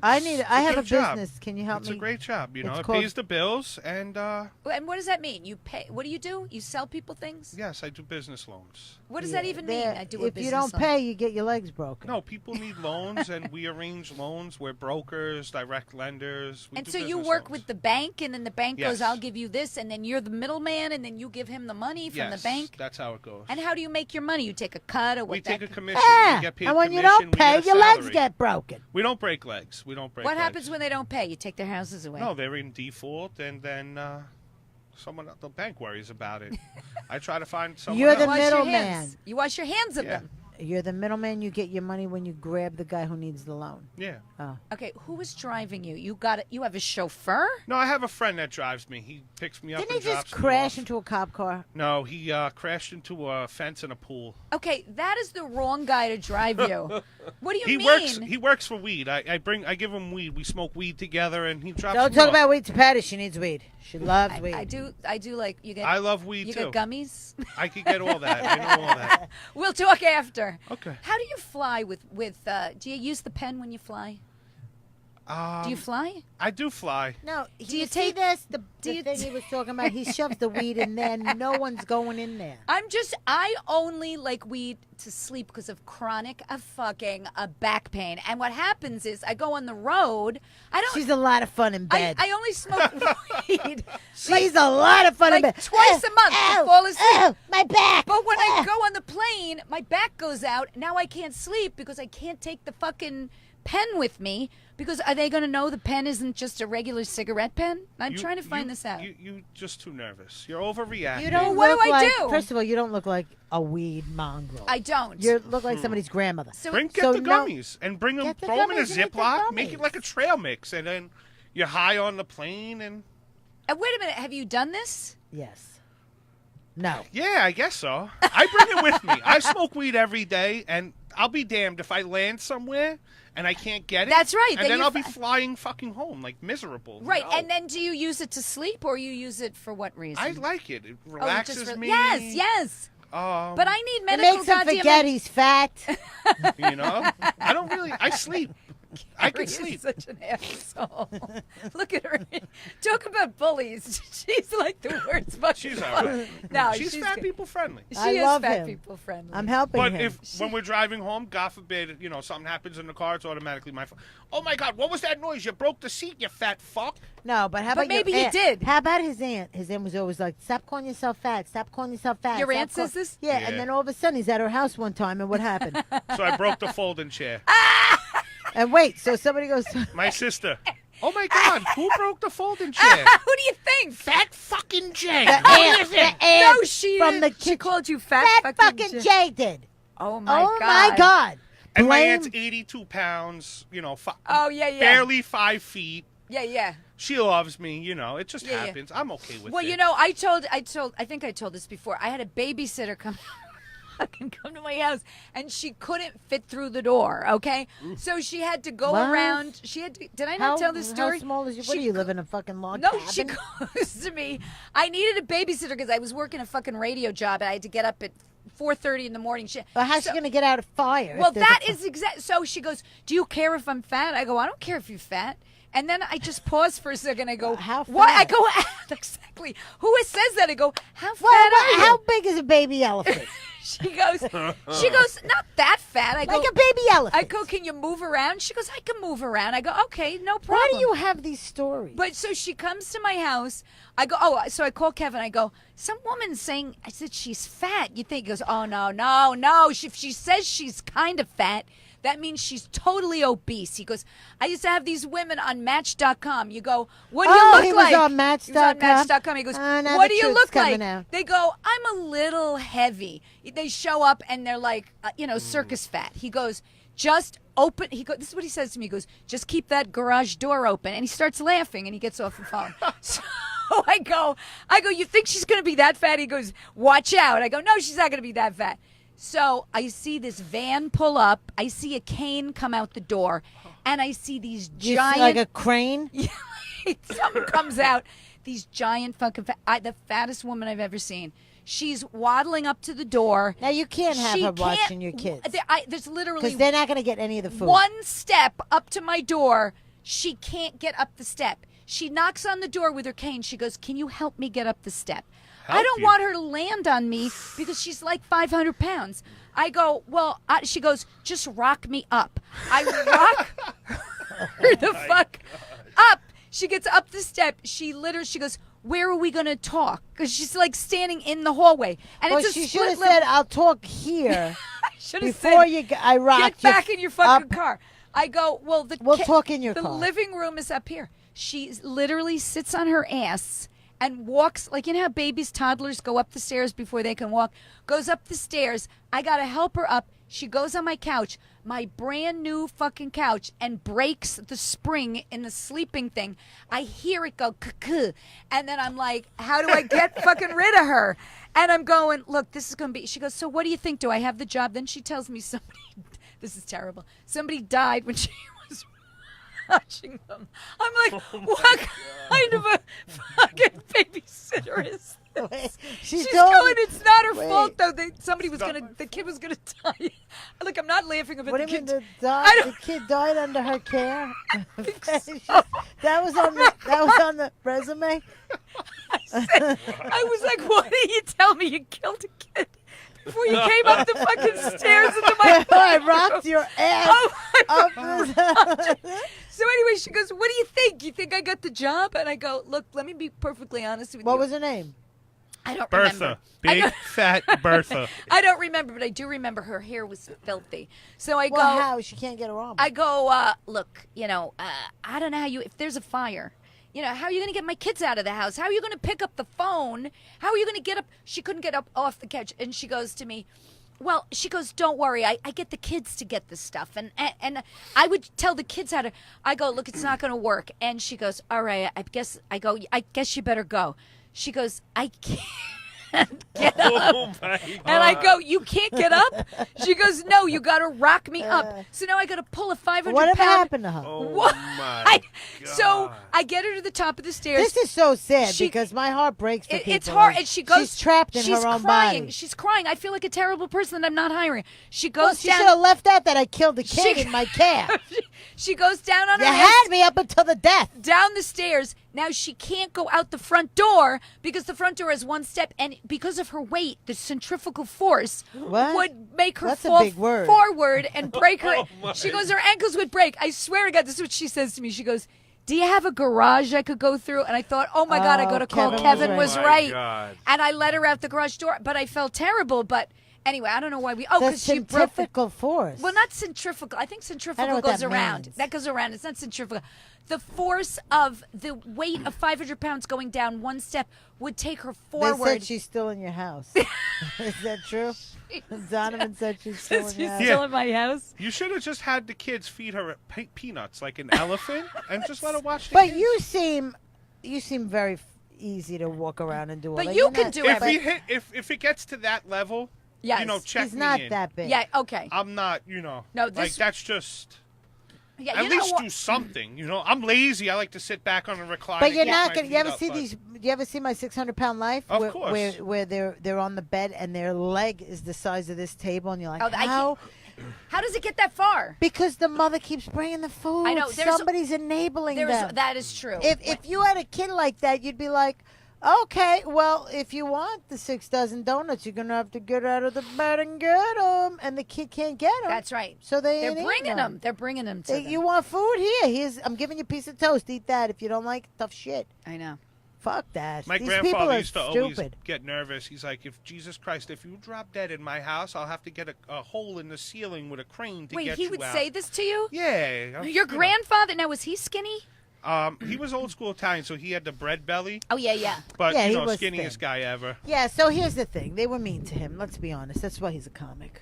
I It's have a good job. business. Can you help It's me? a great job. It's It called- pays the bills, and And what does that mean? You pay? What do? You sell people things? yes, I do business loans. What does that Yeah, even mean? there- I do a If business you don't loan. pay, you get your legs broken. No, people need loans, and we arrange loans. We're brokers, direct lenders. We And do so you business work loans. with the bank, and then the bank goes, Yes. "I'll give you this," and then you're the middleman, and then you give him the money from Yes, the bank. that's how it goes. And how do you make your money? You take a cut, or what? We take a that- commission. Yeah. We get paid And when you commission, don't we pay, get a your legs salary. get broken. We don't break legs. We don't break What legs. happens when they don't pay? You take their houses away. No, they're in default, and then someone at the bank worries about it. I try to find someone You're else. the Wash your middleman. hands. You wash your hands of Yeah. them. You're the middleman. You get your money when you grab the guy who needs the loan. Yeah. Oh. Okay, who is driving you? You have a chauffeur? No, I have a friend that drives me. He picks me up Didn't and he just drops me crash off. into a cop car? No, he crashed into a fence in a pool. Okay, that is the wrong guy to drive you. What do you He mean? works. He works for weed. I give him weed. We smoke weed together, and he drops Don't me talk off. about weed to Patty. She needs weed. She loves weed. I do like you get. I love weed you too. get gummies. I could get all that. I know all that. We'll talk after. Okay. How do you fly with? Do you use the pen when you fly? Do you fly? I do fly. No, Do you you see take- this? do The you thing he was talking about. He shoves the weed in there. No one's going in there. I only like weed to sleep because of chronic a back pain. And what happens is I go on the road. I don't. She's a lot of fun in bed. I only smoke weed. She's a lot of fun in like bed. twice a month to Ow, fall asleep. ow, my back. But when I Ah. go on the plane, my back goes out. Now I can't sleep because I can't take the fucking pen with me. Because are they going to know the pen isn't just a regular cigarette pen? I'm trying to find this out. You just too nervous. You're overreacting. You don't What do look I like, do? First of all, you don't look like a weed mongrel. I don't. You look like somebody's grandmother. So Get So the no- gummies and bring them. Get the Throw them in a gummies and eat the Ziploc. Make it gummies. like a trail mix, and then you're high on the plane. And wait a minute. Have you done this? Yes. No. yeah, I guess so. I bring it with me. I smoke weed every day, and I'll be damned if I land somewhere and I can't get it. That's right, And then then you I'll be fi- flying fucking home, like miserable. Right. No. And then do you use it to sleep or you use it for what reason? I like it. It Oh, you relaxes just me. Yes, yes. But But I need It medical makes him goddamn forget he's fat. you know, I don't really. I sleep. I Carrie can is sleep. such an asshole. Look at her. Talk about bullies. She's like the worst fucking. She's all right. No, she's fat good. people friendly. She I is love fat him. people friendly. I'm helping But him. if when we're driving home, God forbid, something happens in the car, it's automatically my fault. Oh my God, what was that noise? You broke the seat, you fat fuck. No, but how But about your maybe he aunt? did. How about his aunt? His aunt was always like, "Stop calling yourself fat. Stop calling yourself fat." Your Stop aunt says this? Yeah, Yeah. and then all of a sudden he's at her house one time, and what happened? So I broke the folding chair. And wait, so somebody goes, My sister. Oh my God, who broke the folding chair? Who do you think? Fat fucking Jay. the aunt, the aunt No, she from the didn't. She kitchen. called you fat, Fat fucking Jay did. Oh my Oh god. my God! And my Blame- aunt's 82 pounds, Oh yeah, yeah. barely 5 feet. Yeah, yeah. She loves me, it just Yeah, yeah. happens. I'm okay with Well, it. I think I told this before. I had a babysitter come. fucking come to my house, and she couldn't fit through the door. Okay, so she had to go What? around. She had to. Did I not tell this story? How small is you? What She do you go- live in a fucking log No, cabin? she goes to me. I needed a babysitter because I was working a fucking radio job, and I had to get up at 4:30 in the morning. But how's she going to get out of fire? Well, if there's that a- is exact. So she goes, "Do you care if I'm fat?" I go, "I don't care if you're fat." And then I just pause for a second. I go, How "What?" I fat? go, "Exactly." Who says that? I go, "How fat Well, are you?" how big is a baby elephant? She goes, "Not that fat." I go, Like a baby elephant. I go, "Can you move around?" She goes, "I can move around." I go, "Okay, no problem." Why do you have these stories? But so she comes to my house. I go, "Oh," so I call Kevin. I go, "Some woman's saying," I said, "she's fat." You think? He goes, "Oh, no. If she says she's kind of fat, that means she's totally obese." He goes, "I used to have these women on Match.com. You go, what do you look he like?" was on Match.com? He was on Match.com. He goes, Now "What the do you truth's look coming like?" out. They go, "I'm a little heavy." They show up and they're like, circus fat. He goes, "Just open." This is what he says to me. He goes, "Just keep that garage door open." And he starts laughing and he gets off the phone. So I go, "You think she's going to be that fat?" He goes, "Watch out." I go, "No, she's not going to be that fat." So I see this van pull up. I see a cane come out the door. And I see these Do you see giant. like a crane? Something comes out. These giant fucking the fattest woman I've ever seen. She's waddling up to the door. Now you can't have She her can't- watching your kids There's literally because they're not going to get any of the food. one step up to my door. She can't get up the step. She knocks on the door with her cane. She goes, "Can you help me get up the step?" I Help don't you? want her to land on me because she's like 500 pounds. I go, "Well," she goes, "Just rock me up." I rock her the fuck up. She gets up the step. She goes, "Where are we going to talk?" Because she's like standing in the hallway. And Well, it's a she split should have little- said, "I'll talk here I should have before said, you." I rock get you back in your fucking up. car. I go, "Well, We'll talk in your the car." living room is up here." She literally sits on her ass and walks like, you know how babies, toddlers go up the stairs before they can walk? Goes up the stairs. I got to help her up. She goes on my couch, my brand new fucking couch, and breaks the spring in the sleeping thing. I hear it go, "Cuckoo," and then I'm like, how do I get fucking rid of her? And I'm going, "Look, this is going to be," she goes, "So what do you think? Do I have the job?" Then she tells me somebody, this is terrible, somebody died when she was watching them. I'm like, what kind of a fucking babysitter is this? She's going, going- "It's not her Wait. fault, though. The kid was gonna die." Look, I'm not laughing about What the do you kid. mean I the don't- kid died under her care? so. That was on the resume. I was like, "What did you tell me? You killed a kid before you came up the fucking stairs into my I bedroom." rocked your ass Oh my up God. the- So anyway, she goes, "What do you think? You think I got the job?" And I go, "Look, let me be perfectly honest with you. What was her name? I don't remember. Bertha. Big fat Bertha. I don't remember, but I do remember her hair was filthy. So I Well, go, how? She can't get her arm. I go, "Look, I don't know how if there's a fire, how are you going to get my kids out of the house? How are you going to pick up the phone? How are you going to get up?" She couldn't get up off the couch. And she goes to me, "Well," she goes, "don't worry. I get the kids to get this stuff. And I would tell the kids how to," I go, "Look, it's not going to work." And she goes, "All right, I guess you better go." She goes, "I can't get up." Oh my God. And I go, "You can't get up?" She goes, "No, you got to rock me up." So now I got to pull a 500 Whatever pound. happened to her? Oh What? my So God. I get her to the top of the stairs. This is so sad She- because my heart breaks for people. It's hard, and she goes. She's trapped in she's her own crying. body. She's crying. I feel like a terrible person that I'm not hiring. She goes Well, she should down. have left out that I killed the kid She- in my cab. She goes down on You her had ass, me up until the death. down the stairs. Now she can't go out the front door because the front door is one step, and because of her weight, the centrifugal force What? would make her That's a fall big word. forward and break her. Oh, my She goes, her ankles would break. I swear to God, this is what she says to me. She goes, "Do you have a garage I could go through?" And I thought, oh my God, I got to call Kevin Kevin was was right. right. Oh, my God. And I let her out the garage door, but I felt terrible. But anyway, I don't know why we. Oh, The because she broke the. centrifugal force. Well, not centrifugal. I think I centrifugal know what goes that around. means. That goes around. It's not centrifugal. The force of the weight of 500 pounds going down one step would take her They forward. said she's still in your house. Is that true? Donovan said she's still in She's your house. still in my house. You should have just had the kids feed her peanuts like an elephant and just let her watch the But kids. you seem very easy to walk around and do all But that. you You're can not- do if everything. you hit if it gets to that level, Yes. check He's me not in. that big. Yeah, okay. I'm not, No, like this- that's just. Yeah, At you know least what? do something. I'm lazy. I like to sit back on a recliner. But you're kick not my gonna. You feet ever up, see but- these? You ever see my 600-pound life? Of where, course. Where they're on the bed and their leg is the size of this table, and you're like, Oh, I how? How does it get that far? Because the mother keeps bringing the food. I know, there's- Somebody's enabling them. That is true. If you had a kid like that, you'd be like, okay, well, if you want the 6 dozen donuts, you're gonna have to get out of the bed and get them, and the kid can't get them. That's right. So They're ain't eating bringing them. They're bringing them to them. You want food? I'm giving you a piece of toast. Eat that. If you don't like it, tough shit. I know. Fuck that. My These people grandfather are used to stupid. always get nervous. He's like, if Jesus Christ, if you drop dead in my house, I'll have to get a hole in the ceiling with a crane to Wait, get he you would out. say this to you? Yeah. Your grandfather? Now, was he skinny? He was old school Italian, so he had the bread belly. Oh, yeah, yeah. But, Yeah, he was skinniest thin. guy ever. Yeah, so here's the thing. They were mean to him. Let's be honest. That's why he's a comic.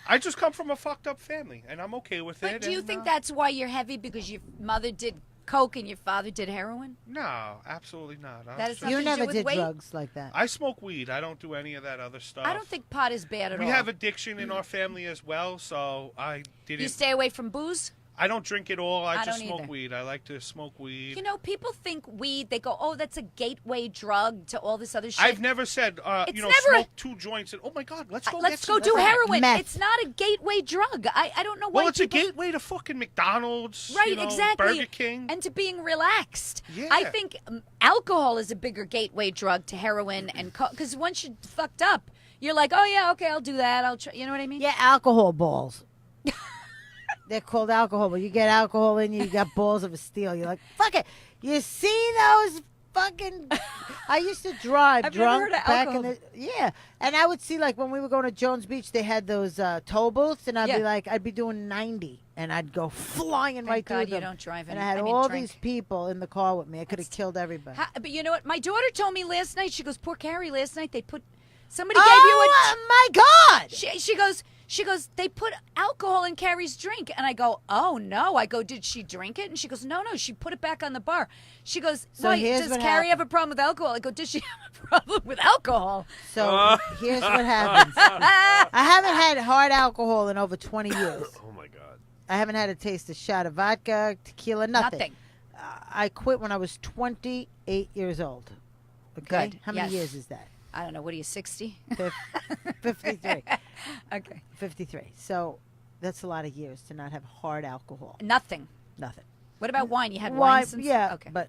I just come from a fucked up family, and I'm okay with it. But do you and, think that's why you're heavy? Because your mother did coke and your father did heroin? No, absolutely not. That is just- Nothing You to do never with did weight? drugs like that. I smoke weed. I don't do any of that other stuff. I don't think pot is bad at we all. have addiction in our family as well, so I didn't. You stay away from booze? I don't drink it all. I just don't smoke either. weed. I like to smoke weed. You know, people think weed, they go, oh, that's a gateway drug to all this other shit. I've never said, It's never smoke 2 joints and, oh my God, let's go Let's get go some do crack. heroin. Meth. It's not a gateway drug. I don't know why Well, it's people... a gateway to fucking McDonald's, Right, exactly. Burger King. And to being relaxed. Yeah. I think alcohol is a bigger gateway drug to heroin and because once you're fucked up, you're like, oh yeah, okay, I'll do that. I'll try. You know what I mean? Yeah, alcohol balls. They're called alcohol, but you get alcohol in you, you got balls of steel. You're like, fuck it. You see those fucking... I used to drive I've never drunk heard of back in alcohol. the... Yeah, and I would see, like, when we were going to Jones Beach, they had those toll booths, and I'd Yeah. be like, I'd be doing 90, and I'd go flying right Thank through God them. you don't drive And any- I had I mean, all drink. these people in the car with me. I could have killed everybody. But you know what? My daughter told me last night, she goes, poor Carrie, last night they put... Somebody gave you a... Oh, my God! She goes, they put alcohol in Carrie's drink. And I go, oh, no. I go, did she drink it? And she goes, no, she put it back on the bar. She goes, So why, here's does what Carrie have a happened. problem with alcohol? I go, does she have a problem with alcohol? So here's what happens. I haven't had hard alcohol in over 20 years. Oh my God. I haven't had a taste of shot of vodka, tequila, nothing. Nothing. I quit when I was 28 years old. Okay? Good, How many yes. years is that? I don't know. What are you, 60? 53. Okay. 53. So that's a lot of years to not have hard alcohol. Nothing. Nothing. What about wine? You had wine since... Yeah, Okay. but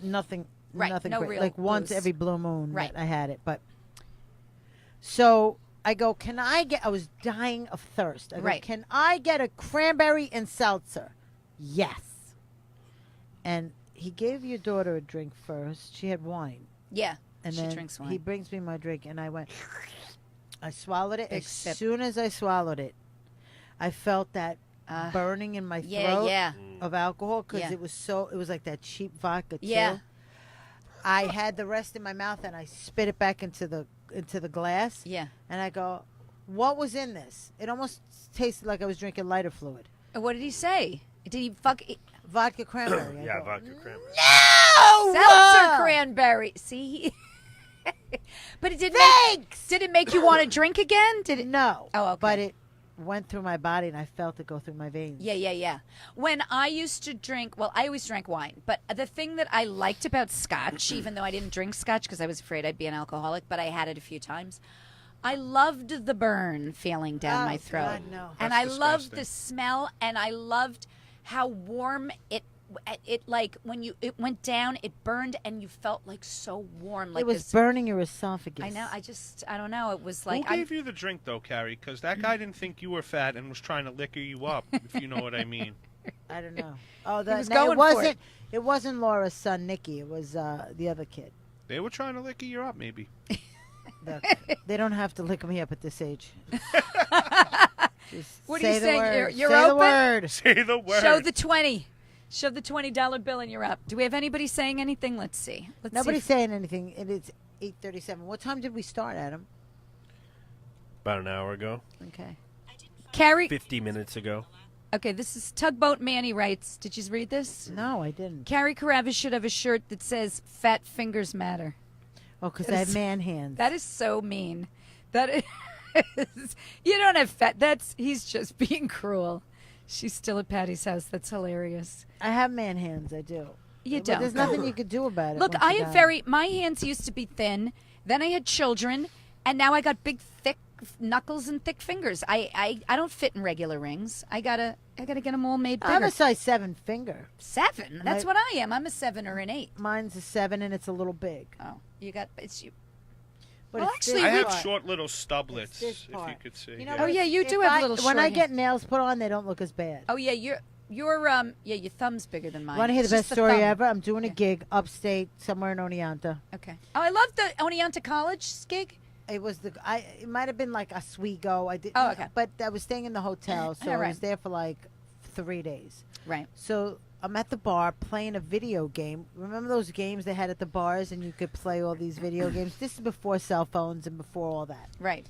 nothing. Right, Nothing no great. real Like once booze. every blue moon Right. that I had it. But so I go, can I get? I was dying of thirst. I go, Right. can I get a cranberry and seltzer? Yes. And he gave your daughter a drink first. She had wine. Yeah. And she then drinks wine. he brings me my drink, and I went. I swallowed it. Big As sip. soon as I swallowed it, I felt that burning in my yeah, throat yeah. of alcohol because Yeah. it was so. It was like that cheap vodka too. Yeah. I had the rest in my mouth, and I spit it back into the glass. Yeah. And I go, "What was in this?" It almost tasted like I was drinking lighter fluid. What did he say? Did he fuck... Vodka cranberry. I Yeah, go, vodka cranberry. No! Seltzer cranberry. See? But it didn't Thanks! did it make you want to drink again? Did it? No. Oh, okay. But it went through my body, and I felt it go through my veins. Yeah. When I used to drink, well, I always drank wine, but the thing that I liked about scotch, even though I didn't drink scotch because I was afraid I'd be an alcoholic, but I had it a few times, I loved the burn feeling down Oh, my throat. God, no. And That's I loved disgusting. the smell, and I loved how warm it like when it went down, it burned, and you felt like so warm. Like It was this, burning your esophagus. I know. I don't know. It was like Who gave you the drink, though, Carrie? Because that guy didn't think you were fat and was trying to liquor you up, if you know what I mean. I don't know. Oh, was no, going it for wasn't. it. It wasn't Laura's son, Nicky. It was the other kid. They were trying to liquor you up, maybe. Look, they don't have to lick me up at this age. Just What are say you the saying? word. You're say the open? word. Say the word. show the 20. Show the $20 bill, and you're up. Do we have anybody saying anything? Let's see. Nobody's saying anything. And it's 8:37. What time did we start, Adam? About an hour ago. Okay. Carrie. 50 minutes ago. Okay, this is Tugboat Manny writes. Did you read this? No, I didn't. Carrie Carabas should have a shirt that says "Fat fingers matter." Oh, because That I have is- man hands. That is so mean. That is, You don't have fat. He's just being cruel. She's still at Patty's house. That's hilarious. I have man hands. I do. You But don't. there's nothing you could do about it. Look, once I you have got it. my hands used to be thin. Then I had children, and now I got big, thick knuckles and thick fingers. I don't fit in regular rings. I gotta get them all made bigger. I'm a size 7 finger. 7. That's what I am. I'm a 7 or an 8. Mine's a 7, and it's a little big. Oh, you got it's you. But Well, it's actually, this I have part. short little stublets, this if you part. could see. You know yeah. Oh, what? yeah, you do If have little When short I hands. get nails put on, they don't look as bad. Oh yeah, your your thumb's bigger than mine. Want to hear the It's best just story thumb. ever? I'm doing a Yeah. gig upstate somewhere in Oneonta. Okay. Oh, I love the Oneonta College gig. It was it might have been like Oswego. I did. Oh, okay. But I was staying in the hotel, so All I right. was there for like 3 days. Right. So I'm at the bar playing a video game. Remember those games they had at the bars, and you could play all these video games. This is before cell phones and before all that. Right.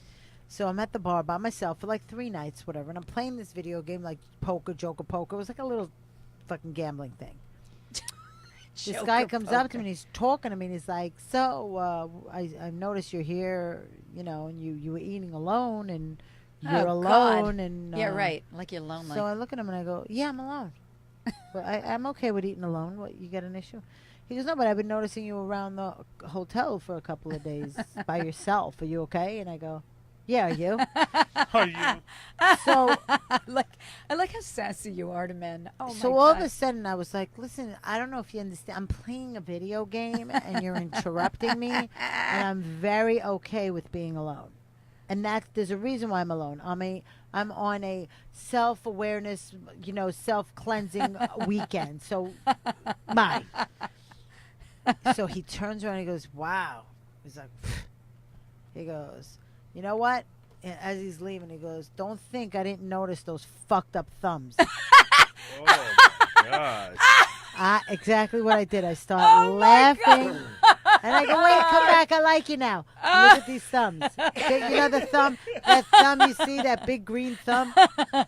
So I'm at the bar by myself for like 3 nights, whatever, and I'm playing this video game like Joker Poker. It was like a little fucking gambling thing. This guy comes up to me and he's talking to me and he's like, "So I noticed you're here, you know, and you were eating alone and you're Oh, alone God. and Yeah, right. Like you're lonely. So I look at him and I go, "Yeah, I'm alone, but I'm okay with eating alone. What, you got an issue?" He goes, "No, but I've been noticing you around the hotel for a couple of days by yourself. Are you okay?" And I go, "Yeah, are you?" Are you? So I like how sassy you are to men. Oh my So God. all of a sudden, I was like, "Listen, I don't know if you understand. I'm playing a video game, and you're interrupting me, and I'm very okay with being alone. And there's a reason why I'm alone. I'm on a self-awareness, self-cleansing weekend. So, So he turns around and he goes, "Wow." He's like, "Pfft." He goes, "You know what?" And as he's leaving, he goes, "Don't think I didn't notice those fucked up thumbs." Oh my gosh. Exactly what I did. I start Oh, my laughing. And I go, "Wait, come back. I like you now. Look at these thumbs. You know the thumb? That thumb you see, that big green thumb?"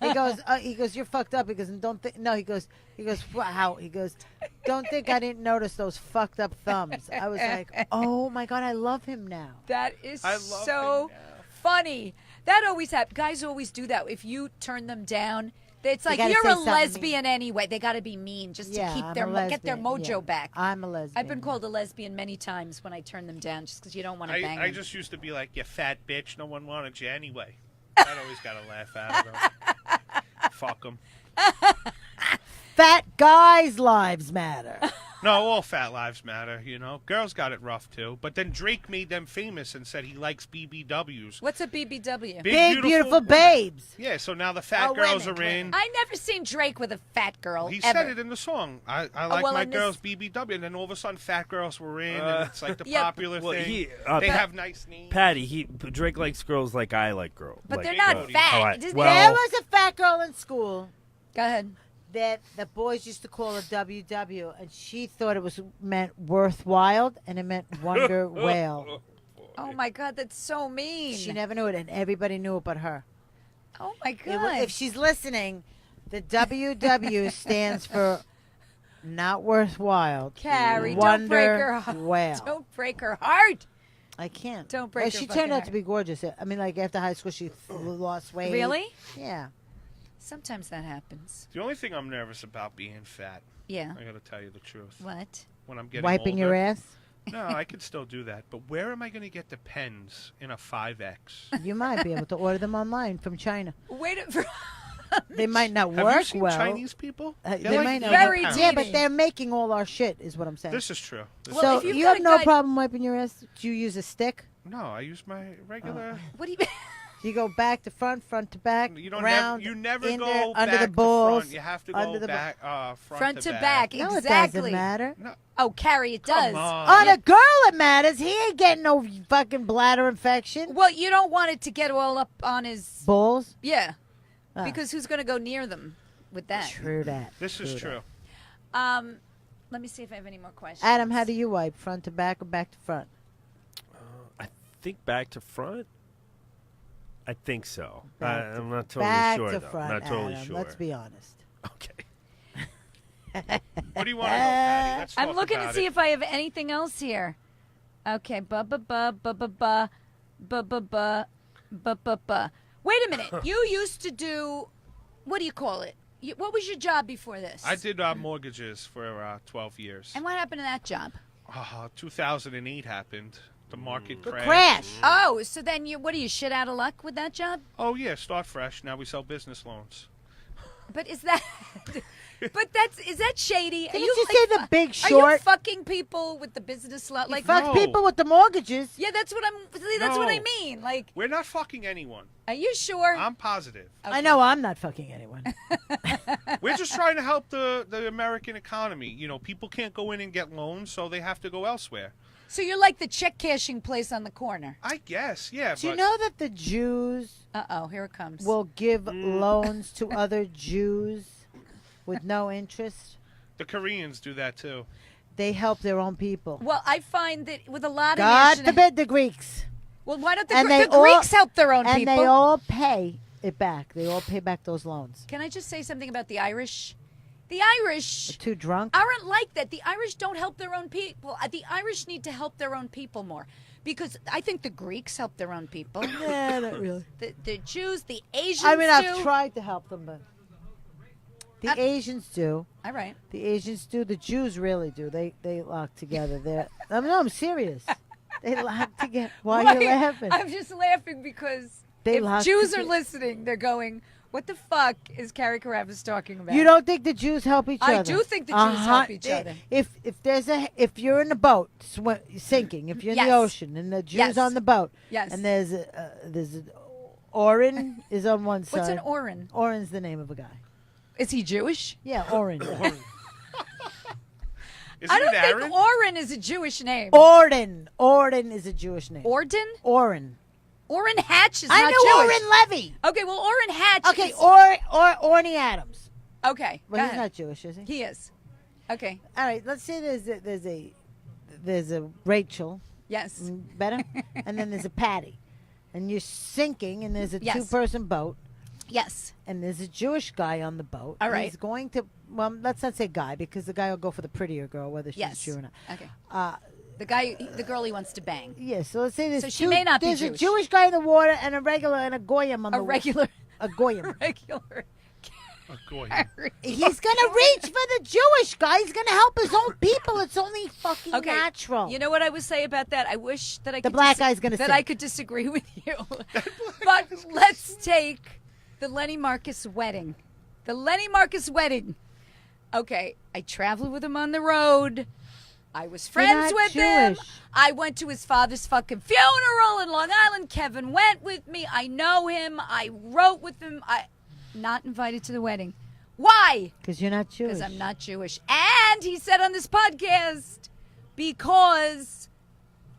He goes, "You're fucked up." He goes, "And don't think." No, he goes, "Wow." He goes, "Don't think I didn't notice those fucked up thumbs." I was like, "Oh my God, I love him now." That is I love so him now. funny. That always happens. Guys always do that. If you turn them down, it's like gotta you're say a something lesbian anyway. They got to be mean just Yeah, to keep I'm their a get their lesbian, mojo yeah. back. I'm a lesbian. I've been called a lesbian many times when I turn them down just because you don't want to bang I them. just used to be like, "You fat bitch, no one wanted you anyway." I always got to laugh out of them. Fuck them. Fat guys' lives matter. No, all fat lives matter, you know. Girls got it rough too. But then Drake made them famous and said he likes BBWs. What's a BBW? Big, beautiful women. babes. Yeah, so now the fat Oh, girls women, are in. women. I never seen Drake with a fat girl. He ever. said it in the song. I like well, my in this- girls BBW, and then all of a sudden fat girls were in, and it's like the Yeah, popular well, thing. he- they Pat- have nice names. Patty, Drake likes girls like I like girls. But like, they're not Cody. fat. All right, Just- well- There was a fat girl in school Go ahead. that the boys used to call her WW, and she thought it meant worthwhile, and it meant wonder whale. Oh my God, that's so mean. She never knew it, and everybody knew it but her. Oh my It God. wa- if she's listening, the WW stands for not worthwhile. Carrie, don't wonder break her heart. whale. Don't break her heart. I can't. Don't break Well, her she fucking turned out heart. to be gorgeous. I mean, like after high school, she lost weight. Really? Yeah. Sometimes that happens. The only thing I'm nervous about being fat, Yeah. I got to tell you the truth. What? When I'm getting Wiping your older- ass. No, I could still do that. But where am I going to get the pens in a 5X? You might be able to order them online from China. Wait a They might not Have you work seen well. Chinese people? They They're might not very work. teeny. Yeah, but they're making all our shit, is what I'm saying. This is true. This Well, so if you've you got have a no guy- problem wiping your ass? Do you use a stick? no, I use my regular. What do you You go back to front to back, You don't round, you never in go there, back under the to balls. front. You have to under go the ba- back, front to back? No, it Exactly. doesn't matter. No, Oh, Carrie, it come does. on. On a girl, it matters. He ain't getting no fucking bladder infection. Well, you don't want it to get all up on his. Balls. Yeah. Ah. Because who's going to go near them with that? True that. This is True true. Let me see if I have any more questions. Adam, how do you wipe? Front to back or back to front? I think back to front. I think so. Back to- I'm not totally back sure to though. front, Not totally Adam. sure. Let's be honest. Okay. What do you want to know, Patty? Let's I'm talk looking about to see it. if I have anything else here. Okay, ba ba ba ba ba ba ba ba ba. Wait a minute. You used to do, what do you call it? What was your job before this? I did mortgages for 12 years. And what happened to that job? 2008 happened. The market The crashed. crash. Oh, so then what are you, shit out of luck with that job? Oh, yeah, start fresh. Now we sell business loans. But is that... is that shady? Didn't you say The Big Are Short? you fucking people with the business lot? Like, Fuck No. people with the mortgages. yeah, that's what what I No. mean. Like, We're not fucking anyone. are you sure? I'm positive. I know I'm not fucking anyone. We're just trying to help the American economy. You know, people can't go in and get loans, so they have to go elsewhere. So you're like the check cashing place on the corner. I guess, yeah. Do you but know that the Jews Uh-oh, here it comes. will give loans to other Jews with no interest? the Koreans do that too. They help their own people. Well, I find that with a lot of God forbid the Greeks. Well, why don't And the they all- Greeks help their own And people? they all pay it back. They all pay back those loans. Can I just say something about the Irish? The Irish Too drunk? aren't like that. The Irish don't help their own people. The Irish need to help their own people more. Because I think the Greeks help their own people. Yeah, not really. The Jews, the Asians I mean, do. I've tried to help them, but the Asians do. All right. The Asians do. The Jews really do. They lock together. I'm serious. They lock together. Why are you laughing? I'm just laughing because They if lock Jews are together. listening, they're going, what the fuck is Carrie Carabas talking about? You don't think the Jews help each I other? do think the Jews help each other. If you're in a boat sinking, if you're in Yes. the ocean and the Jews Yes. on the boat, Yes. and there's Oren is on one side. What's an Oren? Oren's the name of a guy. Is he Jewish? Yeah, Oren. Isn't I don't it Aaron? think Oren is a Jewish name. Orden is a Jewish name. Orden? Oren. Oren Hatch is I not know Jewish. Oren Levy. Okay, well, Oren Hatch Okay, is... Orny Adams. Okay, Well, go he's ahead. not Jewish, is he? He is. Okay, All right, let's say there's a Rachel, yes. better, and then there's a Patty, and you're sinking, and there's a Yes. two-person boat, Yes. and there's a Jewish guy on the boat. All and right. he's going to. Well, let's not say guy because the guy will go for the prettier girl, whether she's Yes. Jew or not. Okay. Uh, The girl he wants to bang. yeah. So let's say there's So she two- may not be there's Jewish. a Jewish guy in the water and a regular and a goyim on A the regular, a goyim. regular. Oh, go Carrie. He's gonna reach for the Jewish guy. He's gonna help his own people. It's only fucking Okay. natural. You know what I would say about that? I wish that I The could black guy's gonna that sing. I could disagree with you. But let's take the Lenny Marcus wedding. The Lenny Marcus wedding. Okay, I traveled with him on the road. I was friends not with him. Jewish. I went to his father's fucking funeral in Long Island. Kevin went with me. I know him. I wrote with him. Not invited to the wedding. Why? Because you're not Jewish. Because I'm not Jewish. And he said on this podcast, because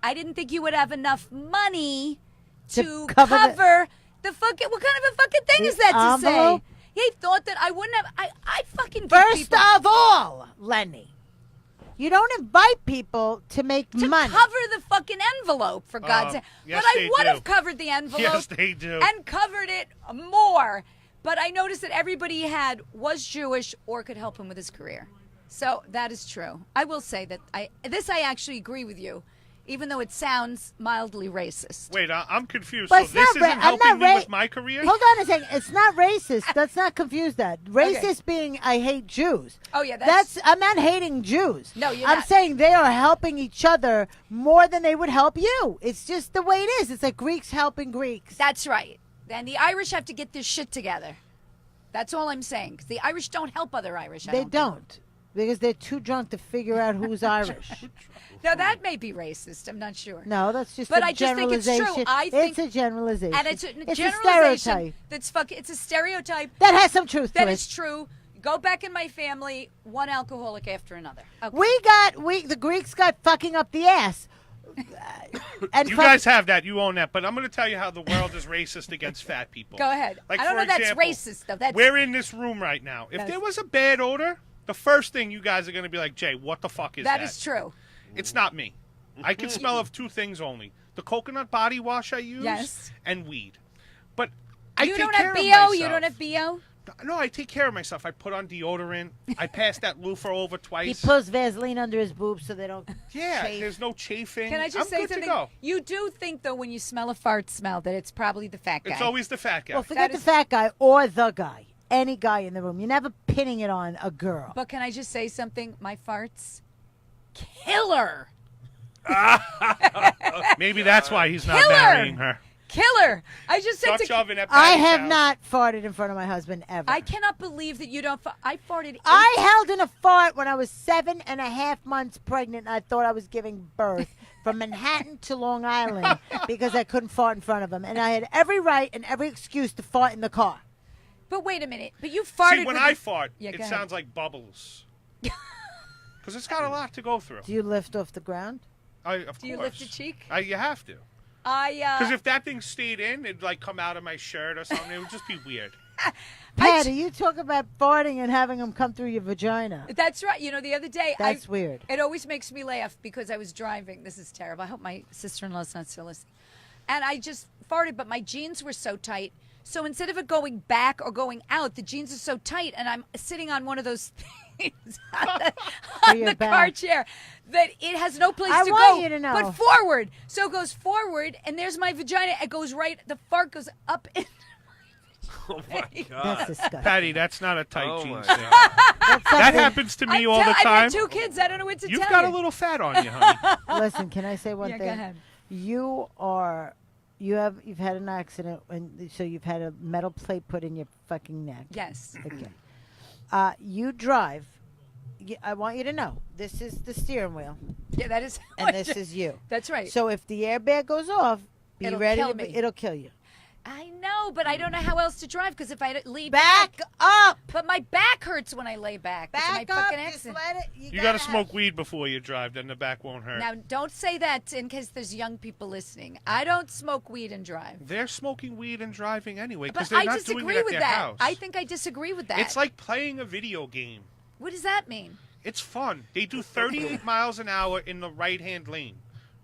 I didn't think you would have enough money to cover cover the fucking, what kind of a fucking thing The is that to envelope? say? He thought that I wouldn't have, I fucking give First people of all, Lenny, you don't invite people to make to money. cover the fucking envelope, for God's sake. yes, but I they would do. have covered the envelope. Yes, they do. And covered it more. But I noticed that everybody he had was Jewish or could help him with his career. So that is true. I will say that I actually agree with you, even though it sounds mildly racist. Wait, I'm confused. But So it's this not isn't ra- I'm helping not me ra- with my career? Hold on a second. It's not racist. Let's not confuse that. Racist being I hate Jews. Oh, yeah, That's I'm not hating Jews. No, you're I'm not. saying they are helping each other more than they would help you. It's just the way it is. It's like Greeks helping Greeks. That's right. And the Irish have to get this shit together. That's all I'm saying. 'Cause the Irish don't help other Irish. I They think. don't. Because they're too drunk to figure out who's Irish. Now, that may be racist. I'm not sure. No, that's just But a I just think it's generalization. true. I think- it's a generalization. And it's a It's a generalization stereotype. that's fucking. It's a stereotype That has some truth that to is it. true. Go back in my family, one alcoholic after another. Okay. The Greeks got fucking up the ass. And You fuck- guys have that. You own that. But I'm going to tell you how the world is racist against fat people. Go ahead. Like, I don't for know example, that's racist though. That's We're in this room right now. If That's- there was a bad odor, the first thing you guys are going to be like, Jay, what the fuck is that? that is true. It's not me. I can smell of two things only: the coconut body wash I use Yes. and weed. But I You take don't care have of BO. You myself. don't have BO. No, I take care of myself. I put on deodorant. I pass that loofah over He twice. puts Vaseline under his boobs so they don't. Yeah, chafe. there's no chafing. Can I just I'm say good something? To go. You do think though when you smell a fart smell that it's probably the fat guy. It's always the fat guy. Well, forget That the is- fat guy or the guy. Any guy in the room. You're never pinning it on a girl. But can I just say something? My farts, killer. Maybe that's why he's not Killer! marrying her. Killer. I just said Dutch to oven at I Patty's have house. not farted in front of my husband ever. I cannot believe that you don't. I farted. I held in a fart when I was 7.5 months pregnant. And I thought I was giving birth from Manhattan to Long Island because I couldn't fart in front of him, and I had every right and every excuse to fart in the car. But wait a minute. But you farted. See, when with I the- fart, Yeah, it go ahead. sounds like bubbles. Because it's got a lot to go through. Do you lift off the ground? Of Do you course. lift your cheek? You have to. I Because if that thing stayed in, it'd like come out of my shirt or something. It would just be weird. Patty, you talk about farting and having them come through your vagina. That's right. You know, the other day, That's weird. It always makes me laugh because I was driving. This is terrible. I hope my sister-in-law's not still listening. And I just farted, but my jeans were so tight. So instead of it going back or going out, the jeans are so tight, and I'm sitting on one of those things on your the back. car chair that it has no place I to want go you to know. but forward. So it goes forward, and there's my vagina. It goes right. The fart goes up. In Oh my That's god. disgusting. Patty, that's not a tight Oh, jeans my thing. That's That something- happens to me I'm all the tell- I've time. had 2 kids. I don't know what to You've tell got you. a little fat on you, honey. Listen, can I say one Yeah, thing? go ahead. You've had an accident, and so you've had a metal plate put in your fucking neck. Yes. Okay. You drive. I want you to know this is the steering wheel, Yeah, that is. and this is you. That's right. So if the airbag goes off, be It'll ready. kill me. It'll kill you. I know, but I don't know how else to drive because if I lay Back up. but my back hurts when I lay back. It's my Back up. fucking Just accident. let it. You gotta got to have- smoke weed before you drive, then the back won't hurt. Now, don't say that in case there's young people listening. I don't smoke weed and drive. They're smoking weed and driving anyway But because they're I not doing disagree it at with their that. house. I think I disagree with that. It's like playing a video game. What does that mean? It's fun. They do 38 miles an hour in the right-hand lane.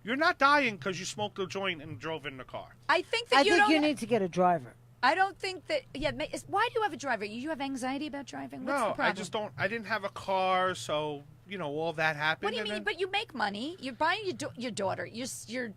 You're not dying because you smoked a joint and drove in the car. I think that I you think don't. you need to get a driver. I don't think that. Yeah. Why do you have a driver? You have anxiety about driving? What's the No, problem? I just don't. I didn't have a car, so all that happened. What do you and mean? then But you make money. You're buying your daughter. Your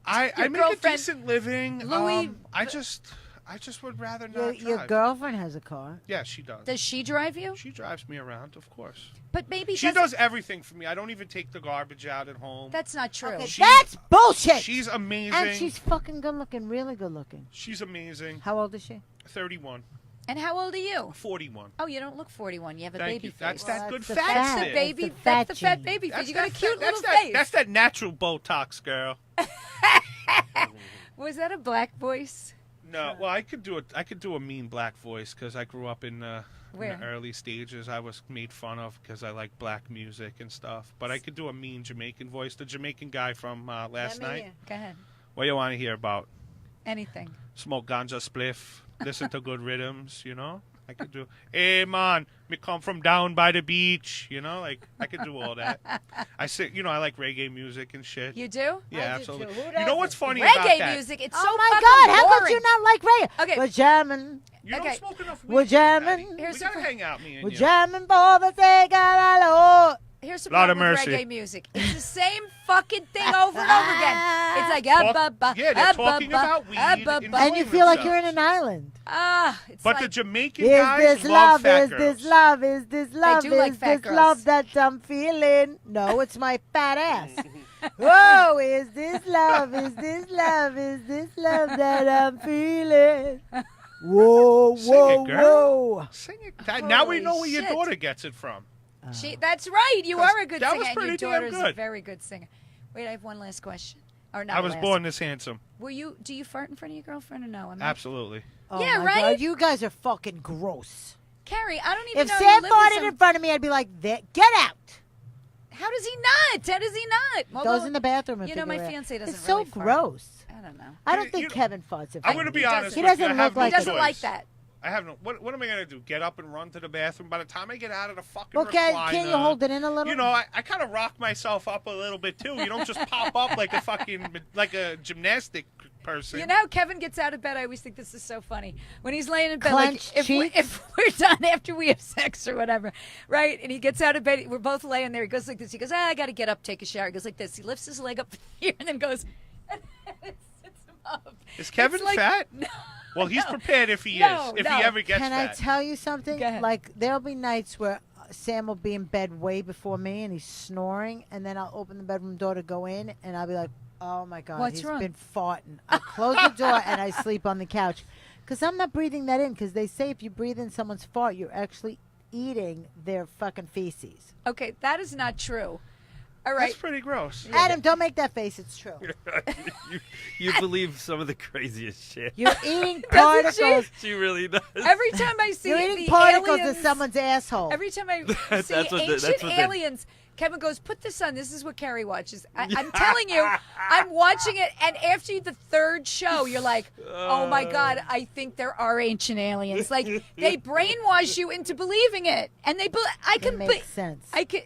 I make a girlfriend. decent living. Louis- I just would rather Your, not your drive. girlfriend has a car. Yeah, she does. Does she drive you? She drives me around, of course. But maybe She doesn't- does everything for me. I don't even take the garbage out at home. That's not true. Okay, She- that's bullshit. She's amazing. And she's fucking good looking, really good looking. She's amazing. How old is she? 31. And how old are you? 41. Oh, you don't look 41. You have a Thank baby you. face. That's Well, that good that's the fat fat. That's shit. the baby. That's the fat That's the fat gene. baby face. That's You got a that cute fat- little that's face. That's that natural Botox, girl. Was that a black voice? No, well, I could do a mean black voice because I grew up in the Where? early stages. I was made fun of because I like black music and stuff. But I could do a mean Jamaican voice. The Jamaican guy from last night. Go ahead. What you want to hear about? Anything. Smoke ganja spliff. Listen to good rhythms. I could do. Hey man, me come from down by the beach. Like I could do all that. I say, I like reggae music and shit. You do? I Yeah, do too. absolutely. Who You know what's doesn't? funny about Reggae that? music. It's Oh so my fucking God! How boring. could you not like reggae? Okay. We're jamming. You Okay. don't smoke enough weed. We're jamming. Patty. Here's We the gotta pro- hang out, me and We're you. jamming for the sake of the Lord. Here's the Lot of problem with mercy. reggae music. It's the same fucking thing over and over again. It's like Yeah, they're talking about weed and And you feel like you're in an island. It's But like the Jamaican Is guys this love love? fat Is girls. this love? Is this love? do like Is fat this girls. love that I'm feeling? No, it's my fat ass. Whoa, is this love? Is this love? Is this love that I'm feeling? Whoa, Sing it, whoa, girl. whoa. Sing it. Now we Holy know where your shit. daughter gets it from. That's right. You 'Cause are a good that singer. was And your pretty damn daughter's a good. very good singer. Wait, I have one last question. Or not I was last. born this handsome. Do you fart in front of your girlfriend or no? I'm not- Absolutely. Oh Yeah, my right? God, you guys are fucking gross. Carrie, I don't even If know Sam you live with farted some- in front of me, I'd be like, Get out. How does he not? How does he not? Goes in the bathroom and you know, my figure it out. fiance doesn't It's so really fart. gross. I don't know. I don't You- think you- Kevin farts in I'm front going to of be me. honest He with you. doesn't I have look no like He doesn't choice. like that. I have no. What am I going to do? Get up and run to the bathroom? By the time I get out of the fucking Okay, recliner, can't you hold it in a little? I kind of rock myself up a little bit too. You don't just pop up like a fucking like a gymnastic person. You know how Kevin gets out of bed? I always think this is so funny. When he's laying in bed, Clenched like cheeks. if we're done after we have sex or whatever, right? And he gets out of bed, we're both laying there. He goes like this. He goes, I got to get up, take a shower. He goes like this. He lifts his leg up here and then goes, and it sits him up. Is Kevin It's like- fat? No. Well, he's prepared if he No, is. If no. he ever gets Can I fat. tell you something? Go ahead. Like, there'll be nights where Sam will be in bed way before me and he's snoring, and then I'll open the bedroom door to go in, and I'll be like, oh my God, What's he's wrong? been farting. I close the door and I sleep on the couch. Because I'm not breathing that in, because they say if you breathe in someone's fart, you're actually eating their fucking feces. Okay, that is not true. All right. That's pretty gross. Adam, don't make that face. It's true. you believe some of the craziest shit. You're eating Doesn't she? particles. She really does. Every time I see You're eating the particles aliens, in someone's asshole. every time I That's see what the- ancient that's what the- aliens, Kevin goes, "Put this on. This is what Carrie watches." I'm telling you, I'm watching it, and after the third show, you're like, "Oh my God, I think there are ancient aliens." Like they brainwash you into believing it, and I It can, makes sense. I can.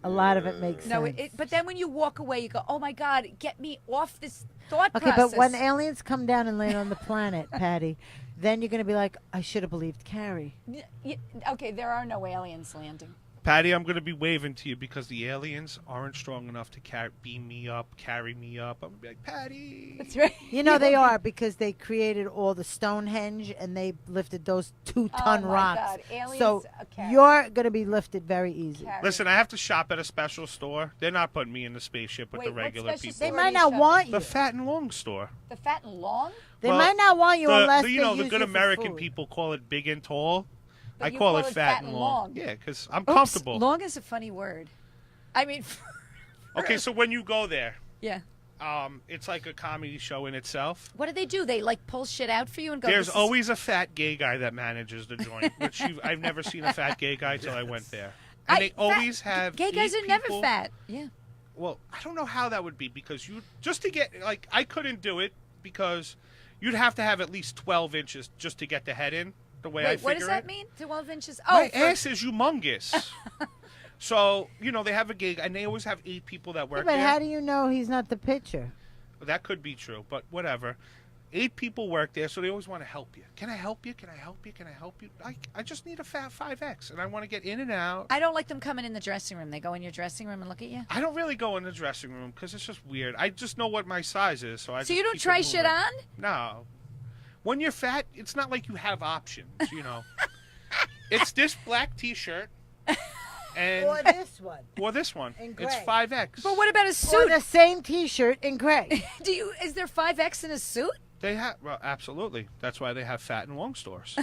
A lot of it makes No, sense. but then when you walk away, you go, "Oh my God, get me off this thought Okay, process." but when aliens come down and land on the planet, Patty, then you're going to be like, I should have believed Carrie. Okay, there are no aliens landing. Patty, I'm going to be waving to you because the aliens aren't strong enough to beam me up, carry me up. I'm going to be like, Patty. That's right. You know they are, because they created all the Stonehenge and they lifted those 2-ton Oh my rocks. God, aliens, so okay. you're going to be lifted very easy. Carrie. Listen, I have to shop at a special store. They're not putting me in the spaceship with Wait, the what regular special people. They store might you not shop want The you. Fat and Long store. The fat and long. They Well, might not want you unless the they the use good you for American food. people call it big and tall. But I you call it fat and long. long. Yeah, because I'm Oops, comfortable. long is a funny word. I mean, Okay, so when you go there, yeah. it's like a comedy show in itself. What do they do? They like pull shit out for you and go. There's "This is-" always a fat gay guy that manages the joint, which I've never seen a fat gay guy till I went there. And they always have Gay guys 8 are never people- fat. Yeah. Well, I don't know how that would be because you just to get like I couldn't do it because you'd have to have at least 12 inches just to get the head in. The way I Wait, figure what does that it. mean? 12 inches. My for- ass is humongous. So they have a gig and they always have 8 people that Yeah, work but there. how do you know he's not the pitcher? That could be true, but whatever. 8 people work there, so they always want to help you. Can I help you? Can I help you? Can I help you? I just need a fat 5X, and I want to get in and out. I don't like them coming in the dressing room. They go in your dressing room and look at you. I don't really go in the dressing room because it's just weird. I just know what my size is, so I. So just you don't keep it try shit moving. on? No. When you're fat, it's not like you have options, It's this black T-shirt, and Or this one. or this one. In It's gray. 5X. But what about a Or suit? the same T-shirt in gray. Is there 5X in a suit? They have absolutely. That's why they have fat and long stores.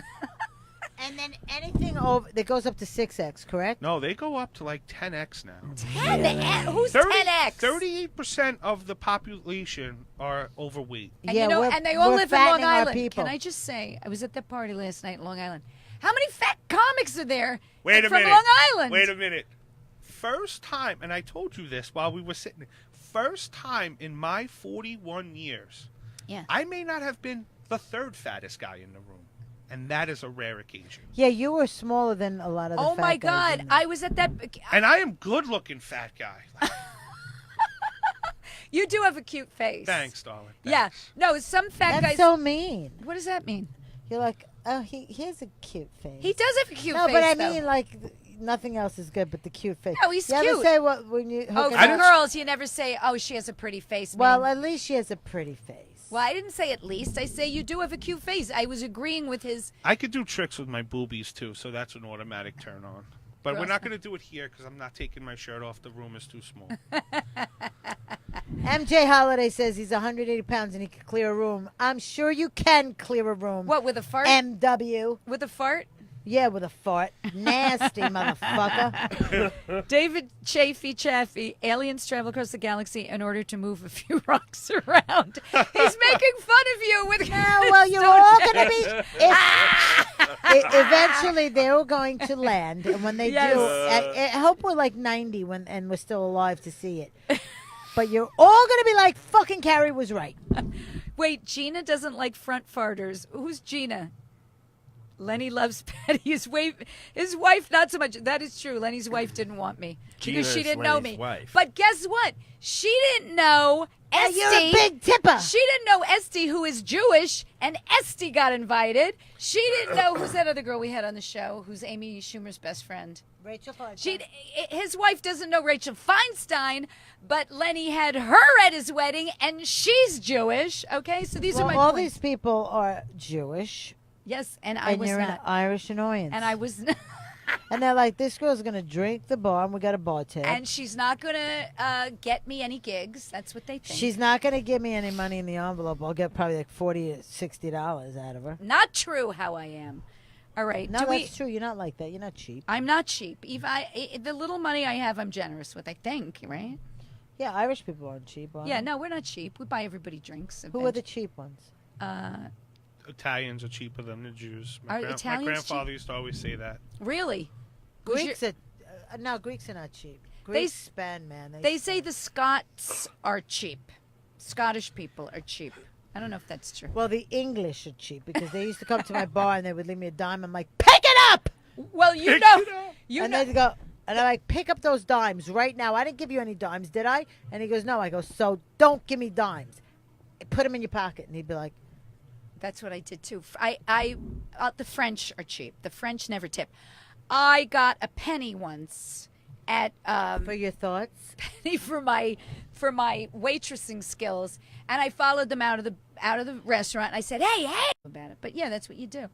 And then anything over that goes up to 6X, correct? No, they go up to like 10X now. 10X? Who's 10X? 38% of the population are overweight. And yeah, and they all we're live in Long fattening our Island. people. Can I just say, I was at that party last night in Long Island. How many fat comics are there Wait a from minute. Long Island? Wait a minute. First time, and I told you this while we were sitting there. First time in my 41 years, Yeah. I may not have been the third fattest guy in the room. And that is a rare occasion. Yeah, you were smaller than a lot of the Oh fat my guys God! in there. I was at that. And I am good-looking fat guy. You do have a cute face. Thanks, darling. Yeah. Thanks. No, some fat That's guys. so mean. What does that mean? You're like, oh, he has a cute face. He does have a cute no, face. but I though. mean, like, nothing else is good but the cute face. No, he's you cute. ever say what when you Oh, hook for it didn't- up? girls, you never say, "Oh, she has a pretty face." Well, man. at least she has a pretty face. Well, I didn't say at least. I say you do have a cute face. I was agreeing with his. I could do tricks with my boobies, too, so that's an automatic turn on. But we're Gross. not going to do it here because I'm not taking my shirt off. The room is too small. MJ Holiday says he's 180 pounds and he can clear a room. I'm sure you can clear a room. What, with a fart? MW. With a fart? Yeah, with a fart. Nasty motherfucker. David Chaffee, aliens travel across the galaxy in order to move a few rocks around. He's making fun of you with. No, well, you're all going to be. Eventually, they're all going to land, and when they Yes. do, I hope we're like 90 and we're still alive to see it. But you're all going to be like, "Fucking Carrie was right." Wait, Gina doesn't like front farters. Who's Gina? Lenny loves Patty. His wife, not so much. That is true. Lenny's wife didn't want me Gina because she is didn't know Lenny's me. wife. But guess what? She didn't know Esty, you're a big tipper. she didn't know Esty, who is Jewish, and Esty got invited. She didn't know who's that other girl we had on the show, who's Amy Schumer's best friend. Rachel Feinstein. His wife doesn't know Rachel Feinstein, but Lenny had her at his wedding, and she's Jewish. Okay, so these are my all points. these people are Jewish, Yes, and I and was you're an not. Irish annoyance. And I was not. And they're like, this girl's gonna drink the bar, and we got a bar tab. And she's not going to get me any gigs. That's what they think. She's not gonna give me any money in the envelope. I'll get probably like $40 or $60 out of her. not true how I am. All right. No, do we, that's true. You're not like that. You're not cheap. I'm not cheap. The little money I have, I'm generous with, I think, right? Yeah, Irish people aren't cheap. Are Yeah, they? no, we're not cheap. We buy everybody drinks. Who are the cheap ones? Italians are cheaper than the Jews. Are My Italians grandfather used to always say that. Really? Who's your- Greeks are no, Greeks are not cheap. Greeks spend, man. They say the Scots are cheap. Scottish people are cheap. I don't know if that's true. Well, the English are cheap because they used to come to my bar and they would leave me a dime. I'm like, pick it up, Well, you Pick know, it up. you and know. they'd go, and I'm like, pick up those dimes right now. I didn't give you any dimes, did I? And he goes, no. I go, so don't give me dimes. Put them in your pocket. And he'd be like, That's what I did too. The French are cheap. The French never tip. I got a penny once at for your thoughts. penny for my waitressing skills, and I followed them out of the restaurant. And I said, "Hey, about it." But yeah, that's what you do. You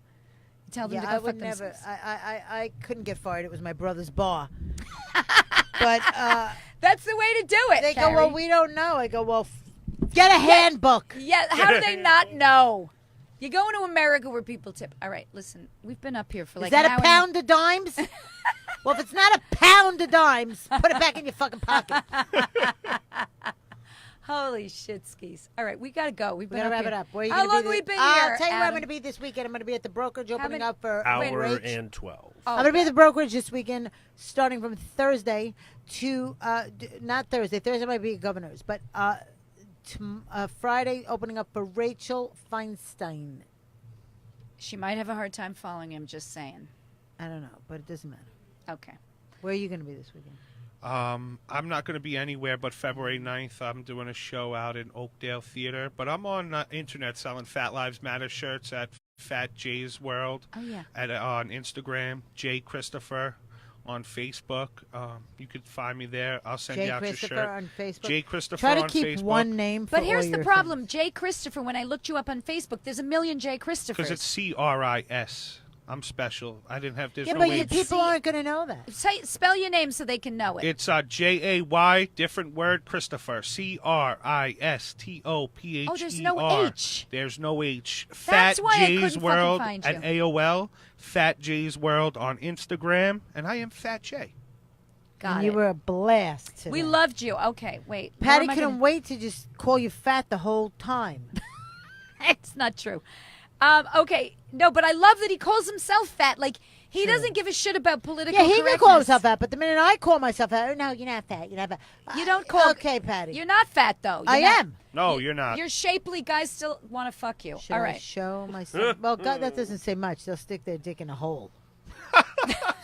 tell them Yeah, to go I fuck would never. themselves. I couldn't get fired. It was my brother's bar. But That's the way to do it. they go, Carrie. well, we don't know. I go, well, get a handbook. Yeah, how do they not know? You're going to America where people tip. All right, listen, we've been up here for like Is that an hour a pound of dimes? Well, if it's not a pound of dimes, put it back in your fucking pocket. Holy shit skis. All right, we got to go. We've We been gotta up wrap here. it up. Where are you How gonna long be have we this- been here? I'll tell you where I'm Adam? going to be this weekend. I'm going to be at the brokerage opening many- up for Hour Rach. and 12. Oh, I'm going to be at the brokerage this weekend, starting from Thursday to not Thursday. Thursday might be Governor's, but Friday opening up for Rachel Feinstein. She might have a hard time following him, just saying. I don't know, but it doesn't matter. Okay. Where are you going to be this weekend? I'm not going to be anywhere but February 9th. I'm doing a show out in Oakdale Theater, but I'm on internet selling Fat Lives Matter shirts at Fat J's World. Oh, yeah. On Instagram, J Cristopher on Facebook. You could find me there. I'll send Jay you out your Christopher shirt. on Facebook. J Cristopher Try to on keep Facebook. one name for But all here's the your problem. things. Jay Christopher, when I looked you up on Facebook, there's a million Jay Christophers. Because it's CRIS. I'm special. I didn't have this. Yeah, no but H. people aren't going to know that. Spell your name so they can know it. It's JAY, different word, Christopher. CRISTOPHER. Oh, there's no H. There's no H. That's Fat why I J's couldn't fucking World find at you. AOL. Fat J's World on Instagram. And I am Fat J. Got And it. you were a blast today. We loved you. Okay, wait. Where Patty am I couldn't gonna- wait to just call you fat the whole time. It's not true. Okay, no, but I love that he calls himself fat. Like, he doesn't give a shit about political Yeah, he can call correctness. himself fat, but the minute I call myself fat, oh, no, you're not fat. You're not fat. You don't call... Okay, Patty. You're not fat, though. I You're not- am. No, you're not. You're shapely. Guys still want to fuck you. Should All I right. show myself? Well, God, that doesn't say much. They'll stick their dick in a hole.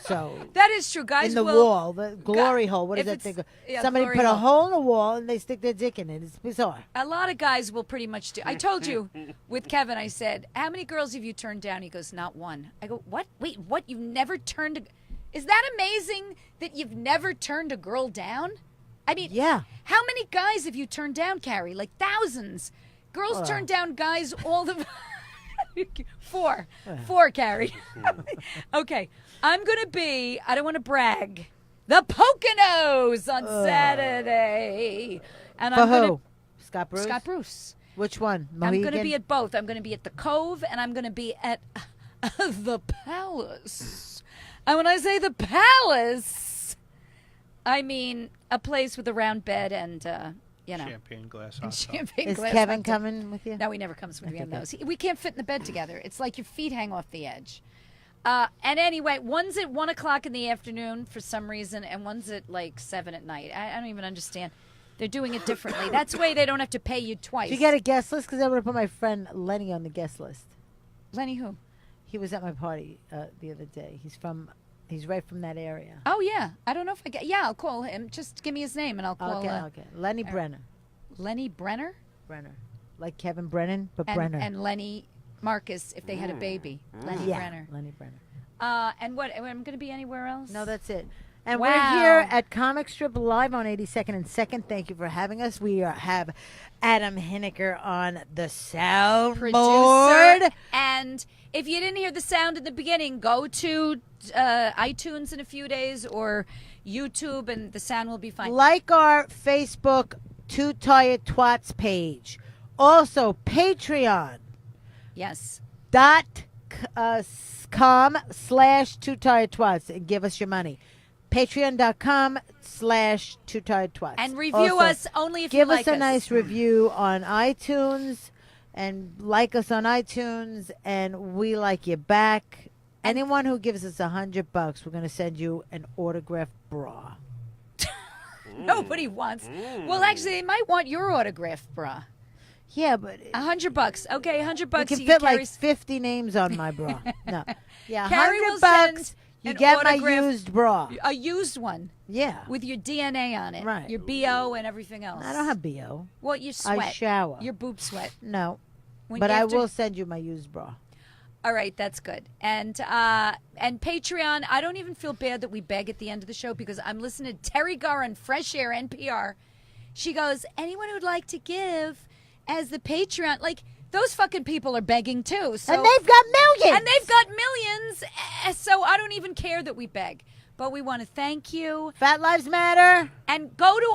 So That is true. Guys in the will... wall, the glory hole. What is if that it's- thing? yeah, Somebody glory put hole. a hole in the wall and they stick their dick in it. It's bizarre. A lot of guys will pretty much do. I told you with Kevin, I said, how many girls have you turned down? He goes, not one. I go, what? Wait, what? You've never turned a... Is that amazing that you've never turned a girl down? I mean, Yeah. how many guys have you turned down, Carrie? Like thousands. Girls turn down guys all the... Four, Carrie. Okay, I'm going to be, I don't want to brag, the Poconos on Saturday. And For I'm going who? to... Scott Bruce? Scott Bruce. Which one? I'm Mohegan? going to be at both. I'm going to be at the Cove and I'm going to be at the Palace. And when I say the Palace, I mean a place with a round bed and, Champagne glass hot tub. champagne Is glass Kevin hot tub. coming with you? No, he never comes with me on Okay, those. We can't fit in the bed together. It's like your feet hang off the edge. And anyway, one's at 1 o'clock in the afternoon for some reason, and one's at like 7 at night. I don't even understand. They're doing it differently. That's the way they don't have to pay you twice. Did you get a guest list? Because I would have put my friend Lenny on the guest list. Lenny who? He was at my party the other day. He's right from that area. Oh, yeah. I don't know if I get... Yeah, I'll call him. Just give me his name, and I'll call... Okay. Lenny Brenner. Lenny Brenner Brenner. Like Kevin Brennan, but and, Brenner. and Lenny Marcus if they had a baby. Lenny yeah, Brenner. Lenny Brenner. And what? Am I going to be anywhere else? No, that's it. And Wow. we're here at Comic Strip Live on 82nd and 2nd. Thank you for having us. We have Adam Hineker on the soundboard. Producer. And if you didn't hear the sound in the beginning, go to iTunes in a few days or YouTube, and the sound will be fine. Like our Facebook Two Tired Twats page. Also, Patreon. Yes. .com/Two Tired Twats and give us your money. Patreon.com/Two Tired Twats. And review Also, us only if give you like us a nice review on iTunes and like us on iTunes, and we like you back. Anyone who gives us $100, we're going to send you an autographed bra. Nobody wants. Well, actually, they might want your autograph, brah. Yeah, but $100. Okay, $100. you can you fit carry like 50 names on my bra. No, yeah, Carrie will $100. send You an get my autograph- used bra. a used one Yeah, with your DNA on it, Right. your BO and everything else. I don't have BO. Well, your sweat. I shower. Your boob sweat. No, When but I after- will send you my used bra. All right, that's good. And Patreon, I don't even feel bad that we beg at the end of the show because I'm listening to Terry Garr on Fresh Air NPR. She goes, anyone who'd like to give as the Patreon, like those fucking people are begging too. So, And they've got millions. and they've got millions. So I don't even care that we beg. But we want to thank you. Fat Lives Matter. And go to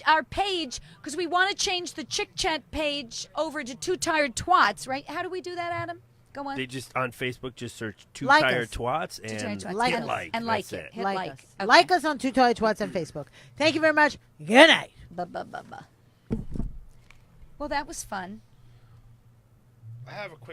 our page because we want to change the Chick Chat page over to Two Tired Twats, right? How do we do that, Adam? Go on. They just on Facebook just search Two Like Tired us. Twats Two Tired and Twats. like hit us. like. And like That's it. Hit Like like. us. Okay. Like us on Two Tired Twats on Facebook. Thank you very much. Good night. Well, that was fun. I have a quick